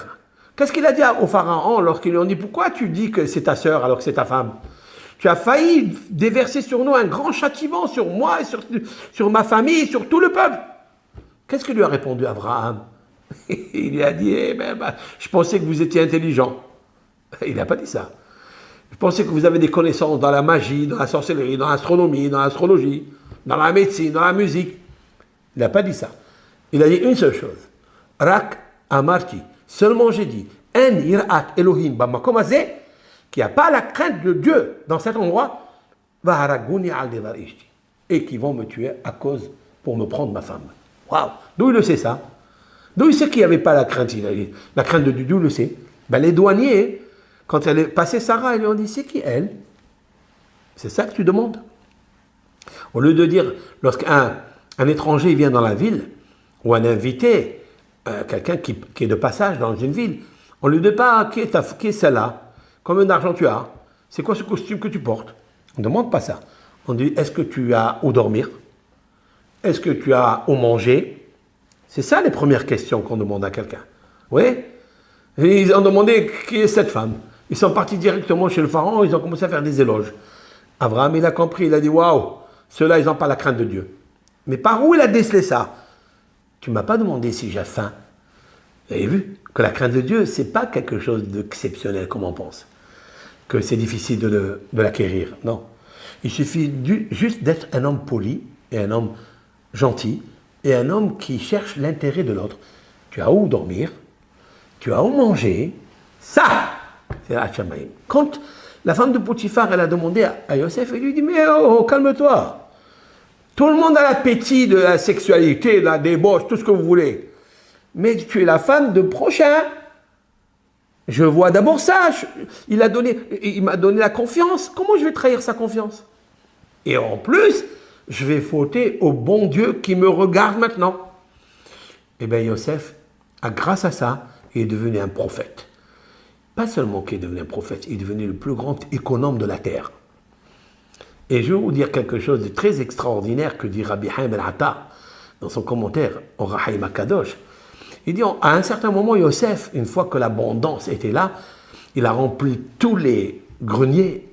Qu'est-ce qu'il a dit au pharaon lorsqu'ils lui ont dit pourquoi tu dis que c'est ta sœur alors que c'est ta femme? Tu as failli déverser sur nous un grand châtiment, sur moi, et sur ma famille, sur tout le peuple. Qu'est-ce que lui a répondu Abraham? Il lui a dit je pensais que vous étiez intelligent. Il n'a pas dit ça. Je pensais que vous avez des connaissances dans la magie, dans la sorcellerie, dans l'astronomie, dans l'astrologie, dans la médecine, dans la musique. Il n'a pas dit ça. Il a dit une seule chose. Rak amarti. Seulement j'ai dit. En irat Elohim bamakom hazeh, qu'il n'y a pas la crainte de Dieu dans cet endroit. Vaharaguni al devar ishti. Et qui vont me tuer à cause pour me prendre ma femme. Waouh. D'où il le sait ça? D'où il sait qu'il n'y avait pas la crainte? La crainte de Dieu, d'où il le sait? Ben, les douaniers, quand elle est passée Sarah, ils lui ont dit, c'est qui elle? C'est ça que tu demandes? Au lieu de dire, lorsqu'un étranger vient dans la ville, ou un invité, quelqu'un qui est de passage dans une ville, on ne lui dit pas, qui est celle-là? Combien d'argent tu as? C'est quoi ce costume que tu portes? On ne demande pas ça. On dit, est-ce que tu as où dormir? Est-ce que tu as où manger? C'est ça les premières questions qu'on demande à quelqu'un. Oui? Et ils ont demandé qui est cette femme. Ils sont partis directement chez le pharaon, ils ont commencé à faire des éloges. Abraham, il a compris, il a dit, waouh, ceux-là, ils n'ont pas la crainte de Dieu. Mais par où il a décelé ça? Tu ne m'as pas demandé si j'ai faim. Vous avez vu que la crainte de Dieu, ce n'est pas quelque chose d'exceptionnel comme on pense. Que c'est difficile de l'acquérir. Non. Il suffit juste d'être un homme poli et un homme gentil et un homme qui cherche l'intérêt de l'autre. Tu as où dormir, tu as où manger, ça, c'est Hachamaïm. Quand la femme de Potiphar, elle a demandé à Yosef, elle lui dit, mais oh, calme-toi. Tout le monde a l'appétit de la sexualité, de la débauche, tout ce que vous voulez. Mais tu es la femme de prochain. Je vois d'abord ça. Il m'a donné la confiance. Comment je vais trahir sa confiance? Et en plus, je vais fauter au bon Dieu qui me regarde maintenant. Eh bien, Yosef, grâce à ça, il est devenu un prophète. Pas seulement qu'il est devenu un prophète, il est devenu le plus grand économe de la terre. Et je vais vous dire quelque chose de très extraordinaire que dit Rabbi Haim el-Hattar dans son commentaire au Rahaim HaKadosh. Il dit, à un certain moment, Yosef, une fois que l'abondance était là, il a rempli tous les greniers,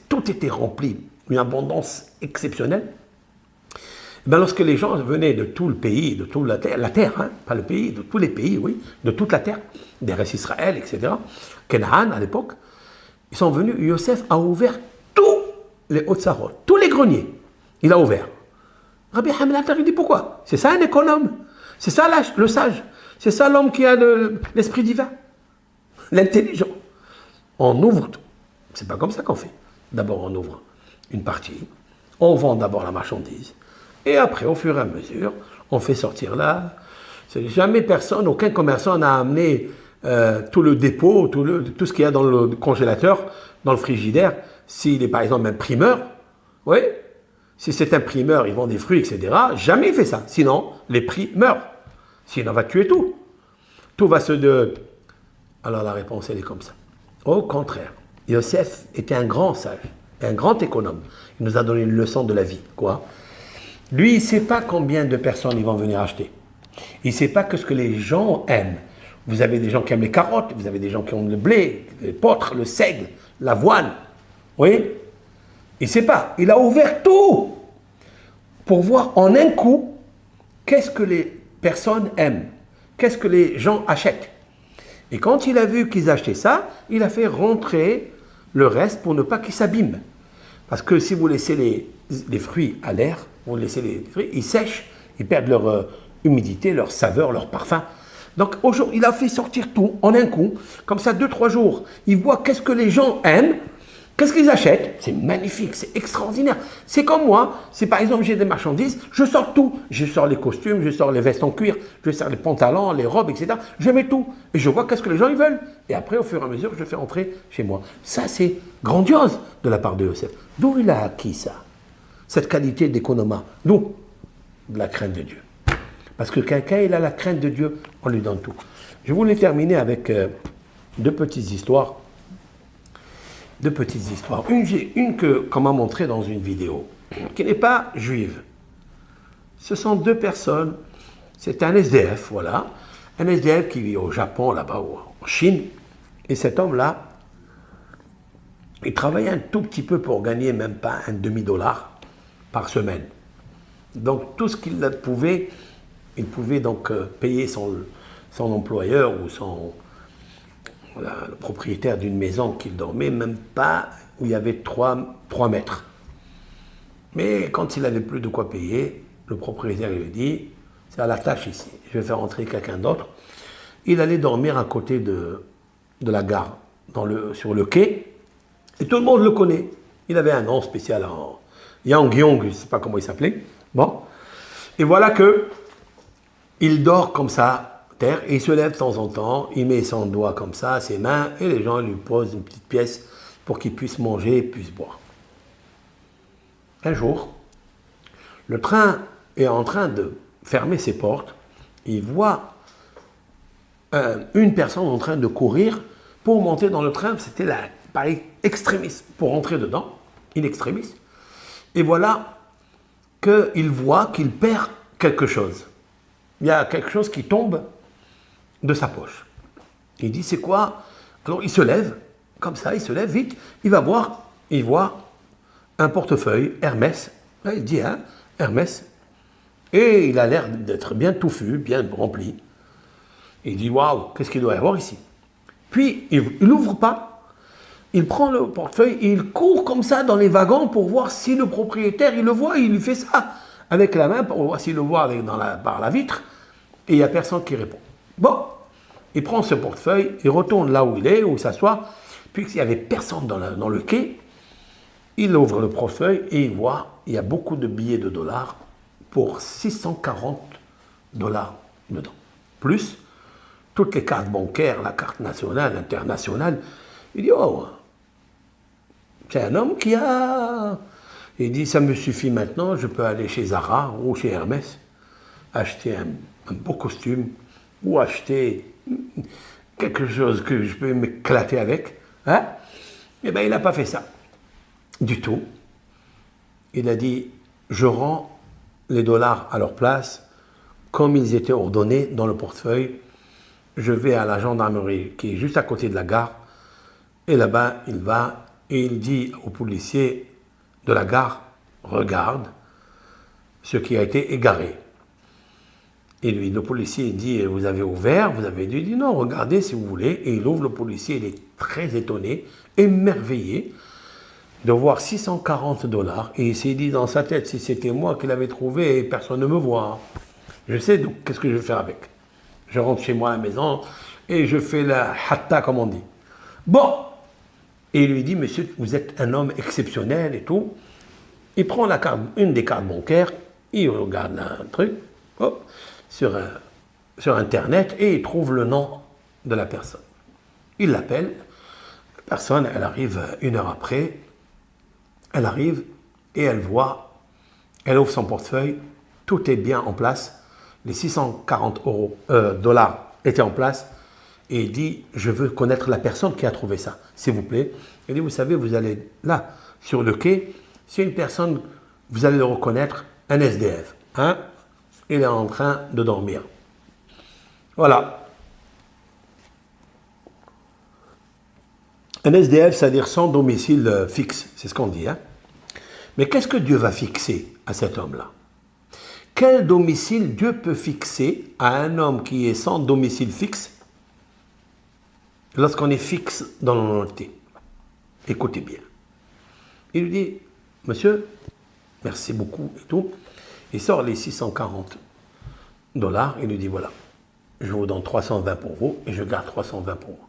tout était rempli, une abondance exceptionnelle. Et bien, lorsque les gens venaient de tout le pays, de toute la terre, hein, pas le pays, de tous les pays, oui, de toute la terre, des restes Israël, etc., Canaan à l'époque, ils sont venus, Yosef a ouvert tous les Otsarot, tous les greniers, il a ouvert. Rabbi Haim el-Hattar, il dit pourquoi? C'est ça un économe, c'est ça le sage, c'est ça l'homme qui a l'esprit divin. l'intelligent. On ouvre tout. C'est pas comme ça qu'on fait. D'abord, on ouvre une partie, on vend d'abord la marchandise, et après, au fur et à mesure, on fait sortir là. Jamais personne, aucun commerçant n'a amené tout le dépôt, tout ce qu'il y a dans le congélateur, dans le frigidaire, s'il est par exemple un primeur, oui, si c'est un primeur, il vend des fruits, etc., jamais il fait ça. Sinon, les prix meurent. Sinon, on va tuer tout. Tout va se de... Alors la réponse, elle est comme ça. Au contraire, Yosef était un grand sage, un grand économe. Il nous a donné une leçon de la vie. Quoi? Lui, il ne sait pas combien de personnes ils vont venir acheter. Il ne sait pas que ce que les gens aiment. Vous avez des gens qui aiment les carottes, vous avez des gens qui aiment le blé, les potres, le seigle, l'avoine. Oui? Il ne sait pas. Il a ouvert tout pour voir en un coup qu'est-ce que les personnes aiment, qu'est-ce que les gens achètent. Et quand il a vu qu'ils achetaient ça, il a fait rentrer le reste pour ne pas qu'ils s'abîment. Parce que si vous laissez les fruits à l'air, vous laissez les fruits, ils sèchent, ils perdent leur humidité, leur saveur, leur parfum. Donc aujourd'hui, il a fait sortir tout en un coup, comme ça 2-3 jours. Il voit qu'est-ce que les gens aiment, qu'est-ce qu'ils achètent. C'est magnifique, c'est extraordinaire. C'est comme moi, si par exemple j'ai des marchandises, je sors tout. Je sors les costumes, je sors les vestes en cuir, je sors les pantalons, les robes, etc. Je mets tout. Et je vois qu'est-ce que les gens ils veulent. Et après, au fur et à mesure, je fais entrer chez moi. Ça, c'est grandiose de la part de Yosef. D'où il a acquis ça? Cette qualité d'économa. D'où? De la crainte de Dieu. Parce que quelqu'un, il a la crainte de Dieu, on lui donne tout. Je voulais terminer avec deux petites histoires. Une qu'on m'a montrée dans une vidéo, qui n'est pas juive. Ce sont deux personnes, c'est un SDF, voilà. Un SDF qui vit au Japon, là-bas, en Chine. Et cet homme-là, il travaillait un tout petit peu pour gagner même pas un demi-dollar par semaine. Donc tout ce qu'il pouvait, il pouvait donc payer son employeur ou le propriétaire d'une maison qu'il dormait, même pas où il y avait 3 mètres. Mais quand il n'avait plus de quoi payer, le propriétaire lui dit, c'est à la tâche ici, je vais faire entrer quelqu'un d'autre. Il allait dormir à côté de la gare, sur le quai, et tout le monde le connaît. Il avait un nom spécial en Yang Yong, je ne sais pas comment il s'appelait. Bon. Et voilà que il dort comme ça, terre, et il se lève de temps en temps, il met son doigt comme ça, ses mains, et les gens lui posent une petite pièce pour qu'il puisse manger et puisse boire. Un jour, le train est en train de fermer ses portes, il voit une personne en train de courir pour monter dans le train, c'était là, pareil, extrémiste, pour rentrer dedans, in extremis, et voilà qu'il voit qu'il perd quelque chose. Il y a quelque chose qui tombe de sa poche. Il dit, c'est quoi? Alors il se lève, comme ça, il se lève vite, il va voir, il voit un portefeuille Hermès. Il dit, hein, Hermès. Et il a l'air d'être bien touffu, bien rempli. Il dit, waouh, qu'est-ce qu'il doit y avoir ici? Puis, il n'ouvre pas, il prend le portefeuille et il court comme ça dans les wagons pour voir si le propriétaire, il le voit, il lui fait ça avec la main pour voir s'il le voit par la vitre. Et il n'y a personne qui répond. Bon, il prend ce portefeuille, il retourne là où il est, où il s'assoit, puis s'il n'y avait personne dans le quai, il ouvre le portefeuille et il voit, il y a beaucoup de billets de dollars pour 640 dollars dedans. Plus toutes les cartes bancaires, la carte nationale, internationale. Il dit, oh, c'est un homme qui a... Il dit, ça me suffit maintenant, je peux aller chez Zara ou chez Hermès, acheter un beau costume, ou acheter quelque chose que je peux m'éclater avec. Hein? Eh bien, il n'a pas fait ça. Du tout. Il a dit, je rends les dollars à leur place, comme ils étaient ordonnés dans le portefeuille. Je vais à la gendarmerie qui est juste à côté de la gare, et là-bas, il va et il dit au policier de la gare, regarde ce qui a été égaré. Et lui, le policier dit, vous avez ouvert? Vous avez dit, il dit non, regardez si vous voulez. Et il ouvre, le policier, il est très étonné, émerveillé de voir 640 dollars. Et il s'est dit dans sa tête, si c'était moi qui l'avais trouvé, personne ne me voit. Je sais donc qu'est-ce que je vais faire avec. Je rentre chez moi à la maison, et je fais la hatta, comme on dit. Bon, et il lui dit, monsieur, vous êtes un homme exceptionnel et tout. Il prend la carte, une des cartes bancaires, il regarde un truc, hop, sur Internet, et il trouve le nom de la personne. Il l'appelle, la personne, elle arrive 1 heure après, elle arrive et elle voit, elle ouvre son portefeuille, tout est bien en place, les 640 dollars étaient en place, et il dit, je veux connaître la personne qui a trouvé ça, s'il vous plaît. Il dit, vous savez, vous allez là, sur le quai, c'est une personne, vous allez le reconnaître, un SDF. Hein? Il est en train de dormir. Voilà. Un SDF, c'est-à-dire sans domicile fixe, c'est ce qu'on dit. Hein? Mais qu'est-ce que Dieu va fixer à cet homme-là? Quel domicile Dieu peut fixer à un homme qui est sans domicile fixe lorsqu'on est fixe dans l'honnêteté? Écoutez bien. Il lui dit, monsieur, merci beaucoup et tout. Il sort les 640 dollars, il lui dit, voilà, je vous donne 320 pour vous et je garde 320 pour moi.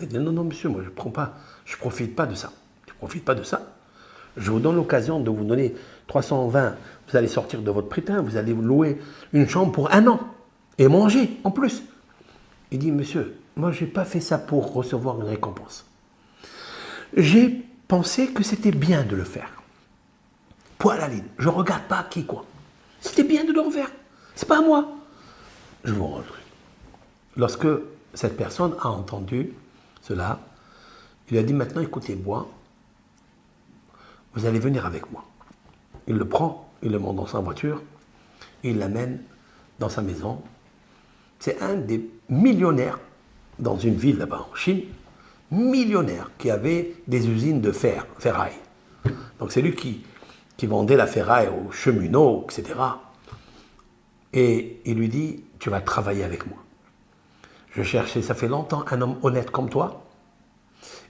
Il dit, non, non, monsieur, moi je ne prends pas, je ne profite pas de ça. Je ne profite pas de ça. Je vous donne l'occasion de vous donner 320. Vous allez sortir de votre prétin, vous allez vous louer une chambre pour 1 an et manger en plus. Il dit, monsieur, moi je n'ai pas fait ça pour recevoir une récompense. J'ai pensé que c'était bien de le faire. Point à la ligne. Je ne regarde pas qui quoi. C'était bien de le refaire. C'est pas à moi. Je vous rends le truc. Lorsque cette personne a entendu cela, il a dit maintenant écoutez-moi, vous allez venir avec moi. Il le prend, il le monte dans sa voiture, et il l'amène dans sa maison. C'est un des millionnaires dans une ville là-bas en Chine, millionnaire qui avait des usines de ferraille. Donc c'est lui qui vendait la ferraille aux cheminots, etc. Et il lui dit, tu vas travailler avec moi. Je cherchais, ça fait longtemps, un homme honnête comme toi,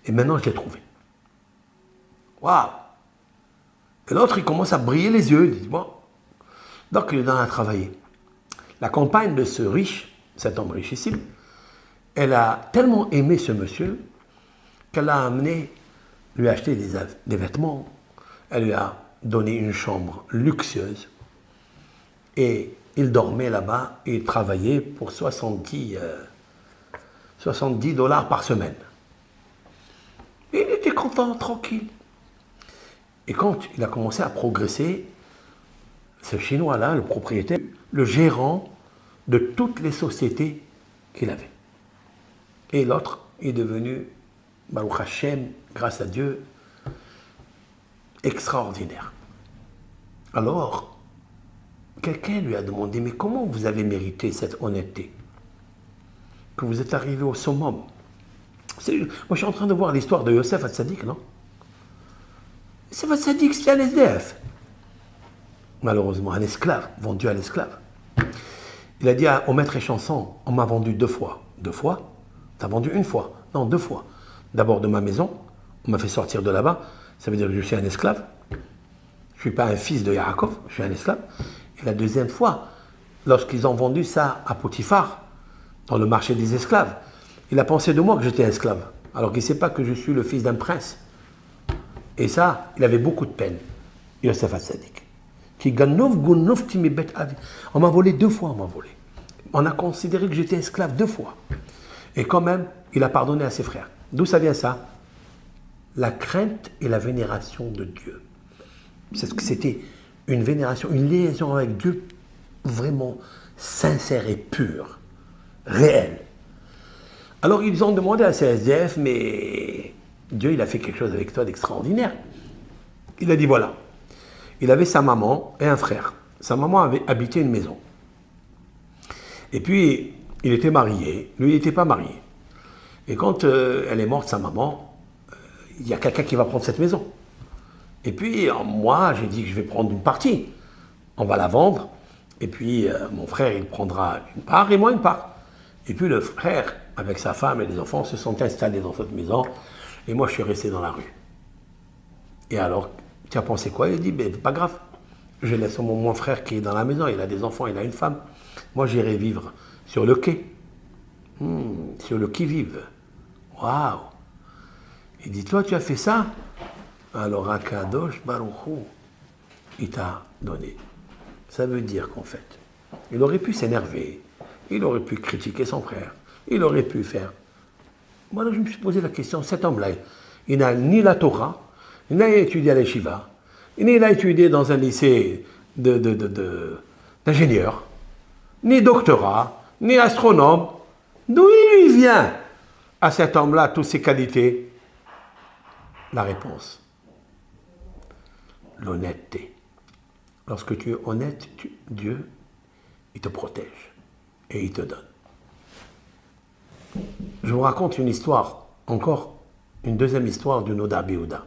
et maintenant je l'ai trouvé. Waouh! Et l'autre, il commence à briller les yeux, il dit, bon. Donc il est dans à travailler. La compagne de ce riche, cet homme richissime, elle a tellement aimé ce monsieur qu'elle l'a amené lui acheter des vêtements, elle lui a donné une chambre luxueuse et il dormait là-bas et il travaillait pour 70 dollars par semaine. Et il était content, tranquille. Et quand il a commencé à progresser, ce Chinois-là, le propriétaire, le gérant de toutes les sociétés qu'il avait. Et l'autre est devenu, Baruch Hashem, grâce à Dieu, extraordinaire. Alors, quelqu'un lui a demandé, mais comment vous avez mérité cette honnêteté? Que vous êtes arrivé au summum. Moi, je suis en train de voir l'histoire de Yosef Hatzadik, non? Yosef Hatzadik, c'est un SDF. Malheureusement, un esclave, vendu à l'esclave. Il a dit au maître échanson, on m'a vendu 2 fois. 2 fois? T'as vendu 1 fois? Non, 2 fois. D'abord de ma maison, on m'a fait sortir de là-bas, ça veut dire que je suis un esclave. Je ne suis pas un fils de Yaakov, je suis un esclave. Et la deuxième fois, lorsqu'ils ont vendu ça à Potiphar, dans le marché des esclaves, il a pensé de moi que j'étais esclave, alors qu'il ne sait pas que je suis le fils d'un prince. Et ça, il avait beaucoup de peine, Yosef Hatzadik. On m'a volé 2 fois, on m'a volé. On a considéré que j'étais esclave 2 fois. Et quand même, il a pardonné à ses frères. D'où ça vient ça? La crainte et la vénération de Dieu. C'était une vénération, une liaison avec Dieu vraiment sincère et pure, réelle. Alors ils ont demandé à ces SDF, mais Dieu il a fait quelque chose avec toi d'extraordinaire. Il a dit voilà, il avait sa maman et un frère. Sa maman avait habité une maison. Et puis il était marié, lui il n'était pas marié. Et quand elle est morte, sa maman, il y a quelqu'un qui va prendre cette maison. Et puis, moi, j'ai dit que je vais prendre une partie. On va la vendre. Et puis, mon frère, il prendra une part et moi une part. Et puis, le frère, avec sa femme et les enfants, se sont installés dans cette maison. Et moi, je suis resté dans la rue. Et alors, tu as pensé quoi? Il dit, ben, pas grave. Je laisse mon frère qui est dans la maison. Il a des enfants, il a une femme. Moi, j'irai vivre sur le quai. sur le qui-vive. Waouh! Il dit, toi, tu as fait ça? Alors, Akadosh Baruch Hu, il t'a donné. Ça veut dire qu'en fait, il aurait pu s'énerver, il aurait pu critiquer son frère, il aurait pu faire. Moi, je me suis posé la question, cet homme-là, il n'a ni la Torah, il n'a étudié à l'Eshiva, ni il a étudié dans un lycée d'ingénieur, ni doctorat, ni astronome. D'où il lui vient à cet homme-là toutes ses qualités? La réponse, l'honnêteté. Lorsque tu es honnête, Dieu, il te protège et il te donne. Je vous raconte une histoire, encore une deuxième histoire du Noda Biouda.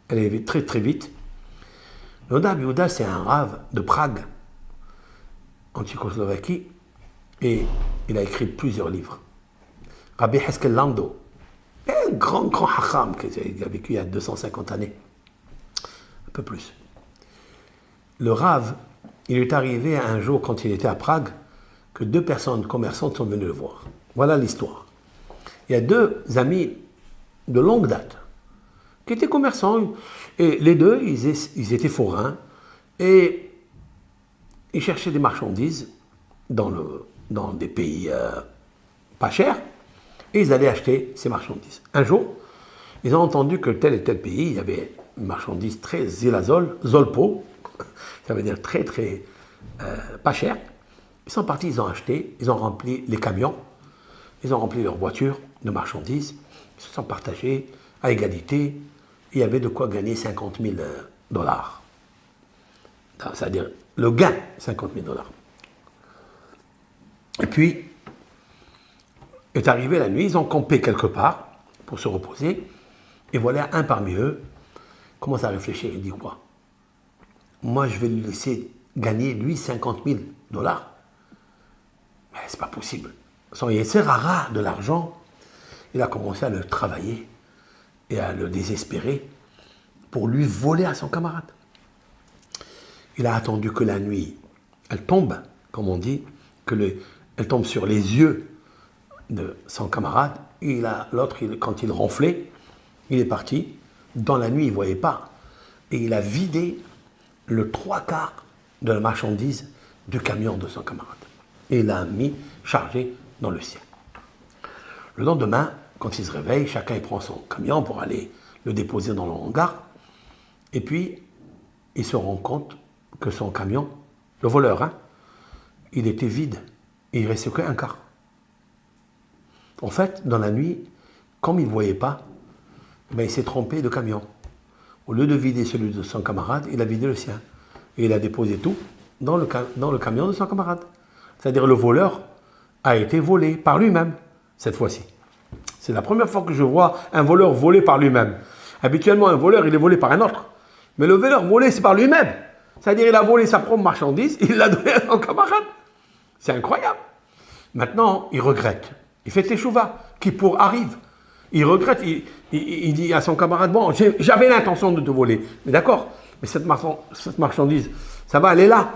Elle est très très vite. Noda Biouda, c'est un rave de Prague, en Tchécoslovaquie, et il a écrit plusieurs livres. Rabbi Heskel Lando, un grand hacham qui a vécu il y a 250 années, un peu plus. Le rave, il est arrivé un jour quand il était à Prague que deux personnes commerçantes sont venues le voir. Voilà l'histoire. Il y a deux amis de longue date qui étaient commerçants et les deux, ils étaient forains et ils cherchaient des marchandises dans des pays pas chers et ils allaient acheter ces marchandises. Un jour, ils ont entendu que tel et tel pays, il y avait une marchandise très zilazol, zolpo, ça veut dire très très pas cher. Ils sont partis, ils ont acheté, ils ont rempli les camions, ils ont rempli leurs voitures de marchandises, ils se sont partagés à égalité, il y avait de quoi gagner 50 000 dollars. C'est-à-dire le gain, 50 000 dollars. Et puis, est arrivée la nuit, ils ont campé quelque part pour se reposer, et voilà un parmi eux commence à réfléchir, il dit quoi? Moi, je vais lui laisser gagner, lui, 50 000 dollars. Mais c'est pas possible. Son Yetzerara de l'argent, il a commencé à le travailler et à le désespérer pour lui voler à son camarade. Il a attendu que la nuit, elle tombe, comme on dit, elle tombe sur les yeux de son camarade. L'autre, quand il ronflait, il est parti. Dans la nuit, il ne voyait pas. Et il a vidé le 3/4 de la marchandise du camion de son camarade. Et il l'a mis chargé dans le ciel. Le lendemain, quand il se réveille, chacun il prend son camion pour aller le déposer dans le hangar. Et puis, il se rend compte que son camion, le voleur, il était vide. Et il ne restait qu'un quart. En fait, dans la nuit, comme il ne voyait pas, il s'est trompé de camion. Au lieu de vider celui de son camarade, il a vidé le sien. Et il a déposé tout dans le camion de son camarade. C'est-à-dire le voleur a été volé par lui-même, cette fois-ci. C'est la première fois que je vois un voleur volé par lui-même. Habituellement, un voleur, il est volé par un autre. Mais le voleur volé, c'est par lui-même. C'est-à-dire il a volé sa propre marchandise, il l'a donné à son camarade. C'est incroyable. Maintenant, il regrette. Il fait teshuva, Kippour arrive. Il regrette, il dit à son camarade, bon, j'avais l'intention de te voler, mais d'accord, mais cette marchandise, ça va, elle est là.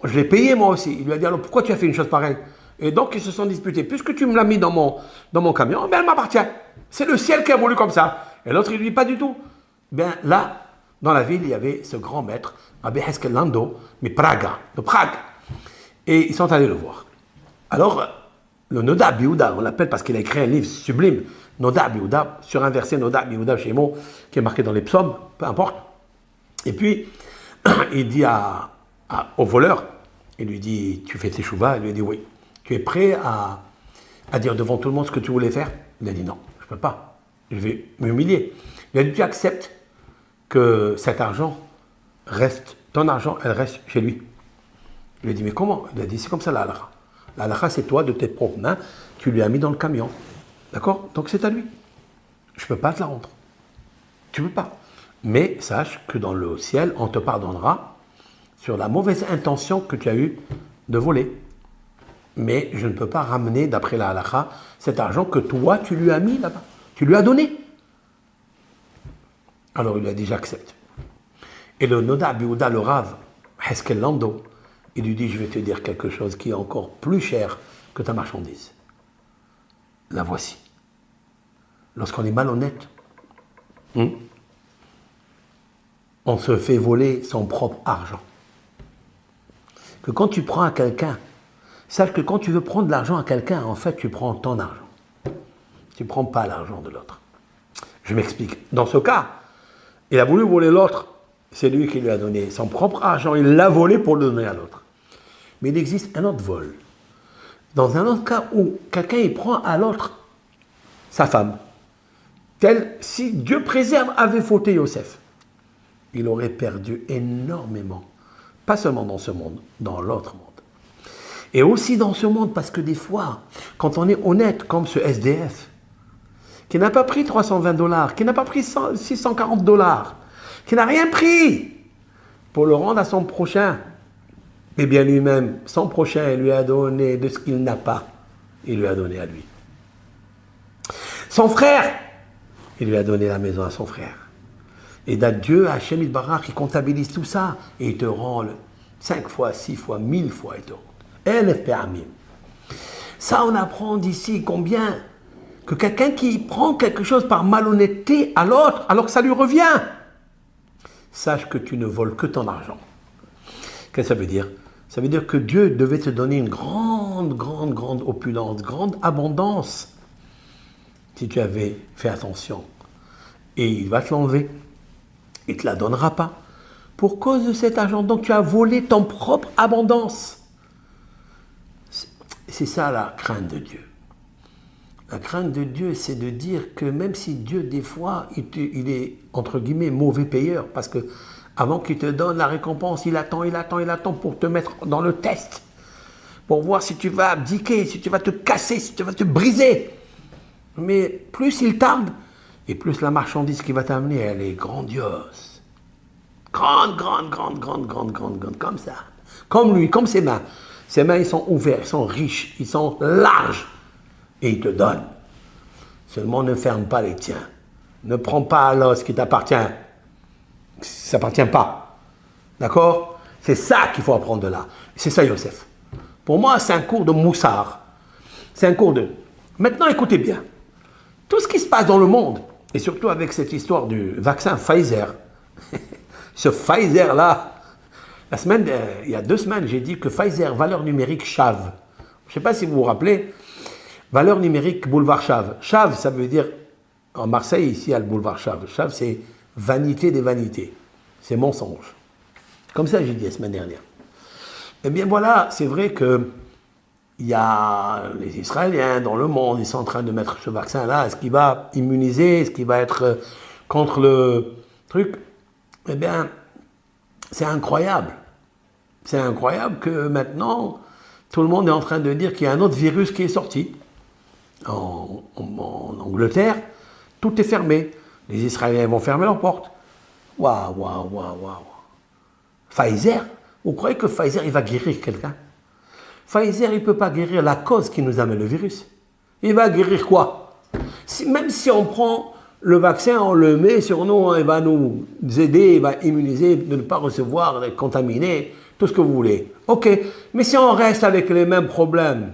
Je l'ai payée moi aussi. Il lui a dit, alors pourquoi tu as fait une chose pareille? Et donc ils se sont disputés. Puisque tu me l'as mis dans mon camion, ben elle m'appartient. C'est le ciel qui a voulu comme ça. Et l'autre, il lui dit, pas du tout. Ben là, dans la ville, il y avait ce grand maître, Rabbi Heskel Lando, mais de Prague. Et ils sont allés le voir. Alors, le Noda Biouda, on l'appelle parce qu'il a écrit un livre sublime, Noda Biouda, sur un verset Noda Biouda chez Mo, qui est marqué dans les psaumes, peu importe. Et puis, il dit au voleur, il lui dit, tu fais tes chouvas? Il lui dit, oui. Tu es prêt à dire devant tout le monde ce que tu voulais faire? Il a dit, non, je ne peux pas. Je vais m'humilier. Il a dit, tu acceptes que cet argent reste, ton argent, elle reste chez lui. Il lui a dit, mais comment? Il a dit, c'est comme ça la halakha. La halakha, c'est toi, de tes propres mains, tu lui as mis dans le camion. D'accord? Donc c'est à lui. Je ne peux pas te la rendre. Tu ne peux pas. Mais sache que dans le ciel, on te pardonnera sur la mauvaise intention que tu as eue de voler. Mais je ne peux pas ramener, d'après la halakha, cet argent que toi, tu lui as mis là-bas. Tu lui as donné. Alors il lui a dit, j'accepte. Et le Noda Biouda, le Rav, Heskel Lando, il lui dit, je vais te dire quelque chose qui est encore plus cher que ta marchandise. La voici. Lorsqu'on est malhonnête, on se fait voler son propre argent. Que quand tu prends à quelqu'un, sache que quand tu veux prendre de l'argent à quelqu'un, en fait, tu prends ton argent. Tu ne prends pas l'argent de l'autre. Je m'explique. Dans ce cas, il a voulu voler l'autre, c'est lui qui lui a donné son propre argent, il l'a volé pour le donner à l'autre. Mais il existe un autre vol. Dans un autre cas où quelqu'un il prend à l'autre sa femme, tel si Dieu préserve avait fauté Yosef, il aurait perdu énormément, pas seulement dans ce monde, dans l'autre monde. Et aussi dans ce monde, parce que des fois, quand on est honnête, comme ce SDF, qui n'a pas pris 320 $, qui n'a pas pris 640 $, qui n'a rien pris pour le rendre à son prochain, eh bien lui-même, son prochain, il lui a donné de ce qu'il n'a pas, il lui a donné à lui. Son frère, il lui a donné la maison à son frère. Et Dieu, Hachem Yitbarach, qui comptabilise tout ça, et il te rend 5 fois, 6 fois, 1000 fois, il te rend. Elef Pe'amim. Ça, on apprend d'ici combien que quelqu'un qui prend quelque chose par malhonnêteté à l'autre, alors que ça lui revient, sache que tu ne voles que ton argent. Qu'est-ce que ça veut dire? Ça veut dire que Dieu devait te donner une grande opulence, grande abondance, si tu avais fait attention. Et il va te l'enlever. Il ne te la donnera pas. Pour cause de cet argent, donc tu as volé ton propre abondance. C'est ça la crainte de Dieu. La crainte de Dieu, c'est de dire que même si Dieu, des fois, il est, entre guillemets, mauvais payeur, parce que avant qu'il te donne la récompense, il attend pour te mettre dans le test, pour voir si tu vas abdiquer, si tu vas te casser, si tu vas te briser. Mais plus il tarde, et plus la marchandise qui va t'amener, elle est grandiose. Grande, comme ça. Comme lui, comme ses mains. Ses mains, ils sont ouverts, ils sont riches, ils sont larges. Et il te donne. Seulement ne ferme pas les tiens. Ne prends pas à l'os qui t'appartient. Ça t'appartient pas. D'accord? C'est ça qu'il faut apprendre de là. C'est ça, Yosef. Pour moi, c'est un cours de moussard. C'est un cours de... Maintenant, écoutez bien. Tout ce qui se passe dans le monde, et surtout avec cette histoire du vaccin Pfizer, ce Pfizer-là, il y a 2 semaines, j'ai dit que Pfizer, valeur numérique, Chave. Je ne sais pas si vous vous rappelez, valeur numérique, boulevard Chave. Chave, ça veut dire, en Marseille, ici, il y a le boulevard Chave. Chave, c'est vanité des vanités. C'est mensonge. Comme ça, j'ai dit la semaine dernière. Eh bien voilà, c'est vrai que il y a les Israéliens dans le monde, ils sont en train de mettre ce vaccin-là. Est-ce qu'il va immuniser? Est-ce qu'il va être contre le truc? Eh bien, c'est incroyable. C'est incroyable que maintenant, tout le monde est en train de dire qu'il y a un autre virus qui est sorti. En Angleterre, tout est fermé. Les Israéliens vont fermer leurs portes. Waouh. Pfizer, vous croyez que Pfizer, il va guérir quelqu'un? Pfizer, il ne peut pas guérir la cause qui nous amène le virus. Il va guérir quoi? Même si on prend le vaccin, on le met sur nous, il va nous aider, il va immuniser, de ne pas recevoir, d'être contaminé, tout ce que vous voulez. Ok, mais si on reste avec les mêmes problèmes,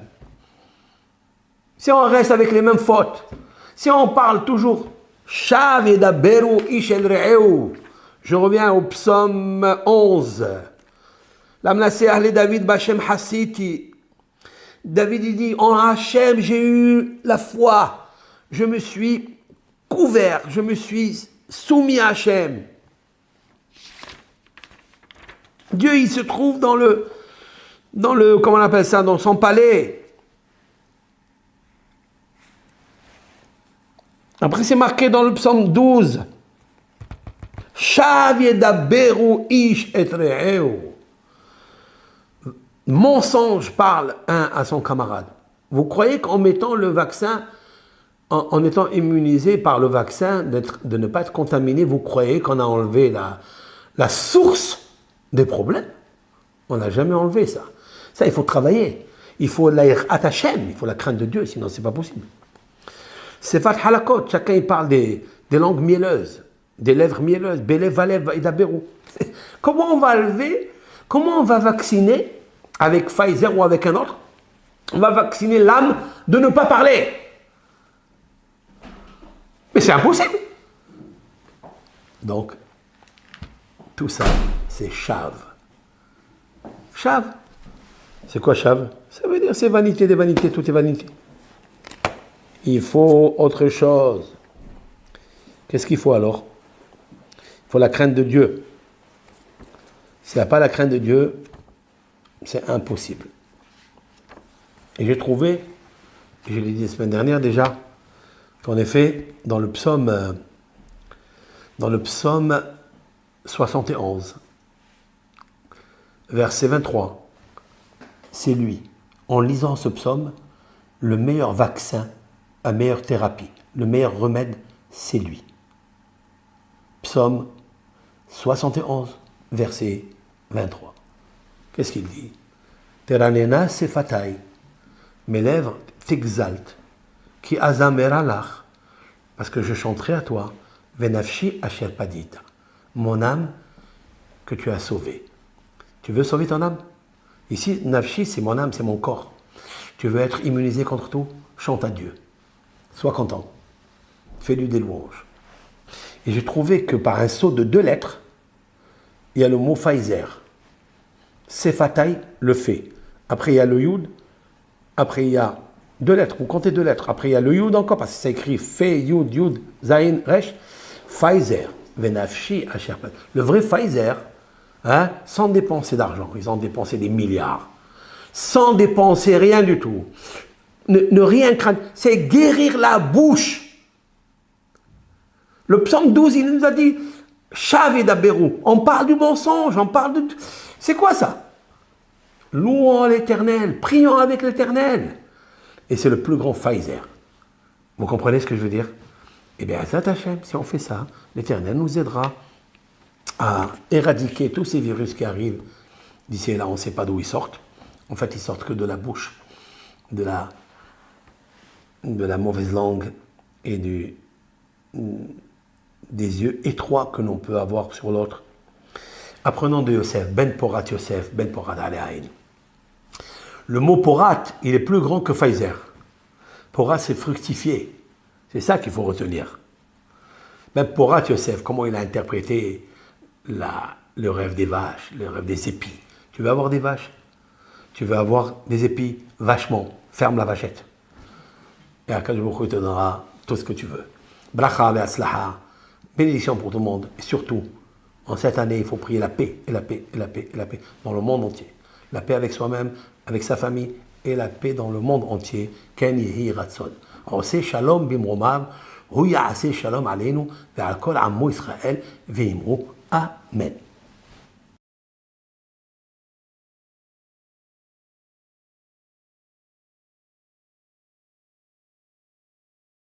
si on reste avec les mêmes fautes, si on parle toujours, Shav yedaberu ish el re'eu, je reviens au psaume 11. L'amnasé Ahle David Bachem Hassiti. David il dit, en Hachem j'ai eu la foi, je me suis couvert, je me suis soumis à Hachem. Dieu il se trouve dans le, comment on appelle ça, dans son palais. Après c'est marqué dans le psaume 12. Shav yedaberu ish et re'eu. Mensonge parle un à son camarade. Vous croyez qu'en mettant le vaccin, en étant immunisé par le vaccin, de ne pas être contaminé, vous croyez qu'on a enlevé la source des problèmes? On n'a jamais enlevé ça. Ça, il faut travailler. Il faut l'attacher, il faut la crainte de Dieu, sinon c'est pas possible. C'est Fat Halakot, chacun il parle des langues mielleuses, des lèvres mielleuses, Belev, Valev, Idaberu. Comment on va lever, comment on va vacciner avec Pfizer ou avec un autre? On va vacciner l'âme de ne pas parler. Mais c'est impossible. Donc, tout ça, c'est chave. Chave. C'est quoi chave? Ça veut dire c'est vanité des vanités, tout est vanité. Il faut autre chose. Qu'est-ce qu'il faut alors? Il faut la crainte de Dieu. S'il n'y a pas la crainte de Dieu, c'est impossible. Et j'ai trouvé, je l'ai dit la semaine dernière déjà, qu'en effet, dans le psaume 71, verset 23, c'est lui, en lisant ce psaume, le meilleur vaccin, la meilleure thérapie, le meilleur remède, c'est lui. Psaume 71, verset 23. Qu'est-ce qu'il dit? Teranena sefatai, mes lèvres t'exaltent, qui azameralach, parce que je chanterai à toi, venafshi asher padita, mon âme que tu as sauvée. Tu veux sauver ton âme? Ici, nafshi, c'est mon âme, c'est mon corps. Tu veux être immunisé contre tout? Chante à Dieu. Sois content. Fais-lui des louanges. Et j'ai trouvé que par un saut de 2 lettres, il y a le mot Pfizer. Sefatai le fait. Après, il y a le Yud. Après, il y a 2 lettres. Vous comptez 2 lettres. Après, il y a le Yud encore, parce que ça écrit Fe, Yud, Yud, Zayin, Resh. Pfizer. Venafshi, Asherpat. Le vrai Pfizer, hein, sans dépenser d'argent. Ils ont dépensé des milliards. Sans dépenser rien du tout. Ne rien craindre. C'est guérir la bouche. Le psaume 12, il nous a dit Chav et d'Aberou. On parle du mensonge, on parle de. C'est quoi ça? Louons l'Éternel, prions avec l'Éternel. Et c'est le plus grand Pfizer. Vous comprenez ce que je veux dire? Eh bien, Hashem, si on fait ça, l'Éternel nous aidera à éradiquer tous ces virus qui arrivent. D'ici là, on ne sait pas d'où ils sortent. En fait, ils sortent que de la bouche, de la mauvaise langue et des yeux étroits que l'on peut avoir sur l'autre. Apprenons de Yosef, Ben Porat Yosef, Ben Porat Alehaïn. Le mot Porat, il est plus grand que Pfizer. Porat, c'est fructifier. C'est ça qu'il faut retenir. Ben Porat Yosef, comment il a interprété le rêve des vaches, le rêve des épis. Tu veux avoir des vaches? Tu veux avoir des épis? Vachement. Ferme la vachette. Et Akadosh Baruch Hu te donnera tout ce que tu veux. Bracha ve'aslaha. Bénédiction pour tout le monde. Et surtout, en cette année, il faut prier la paix, et la paix, et la paix, et la paix, dans le monde entier. La paix avec soi-même, avec sa famille, et la paix dans le monde entier. Ken yehi ratzon. Oseh shalom bimromav, hu ya'aseh shalom aleinu, ve'al kol ammo Israël, ve'imru. Amen.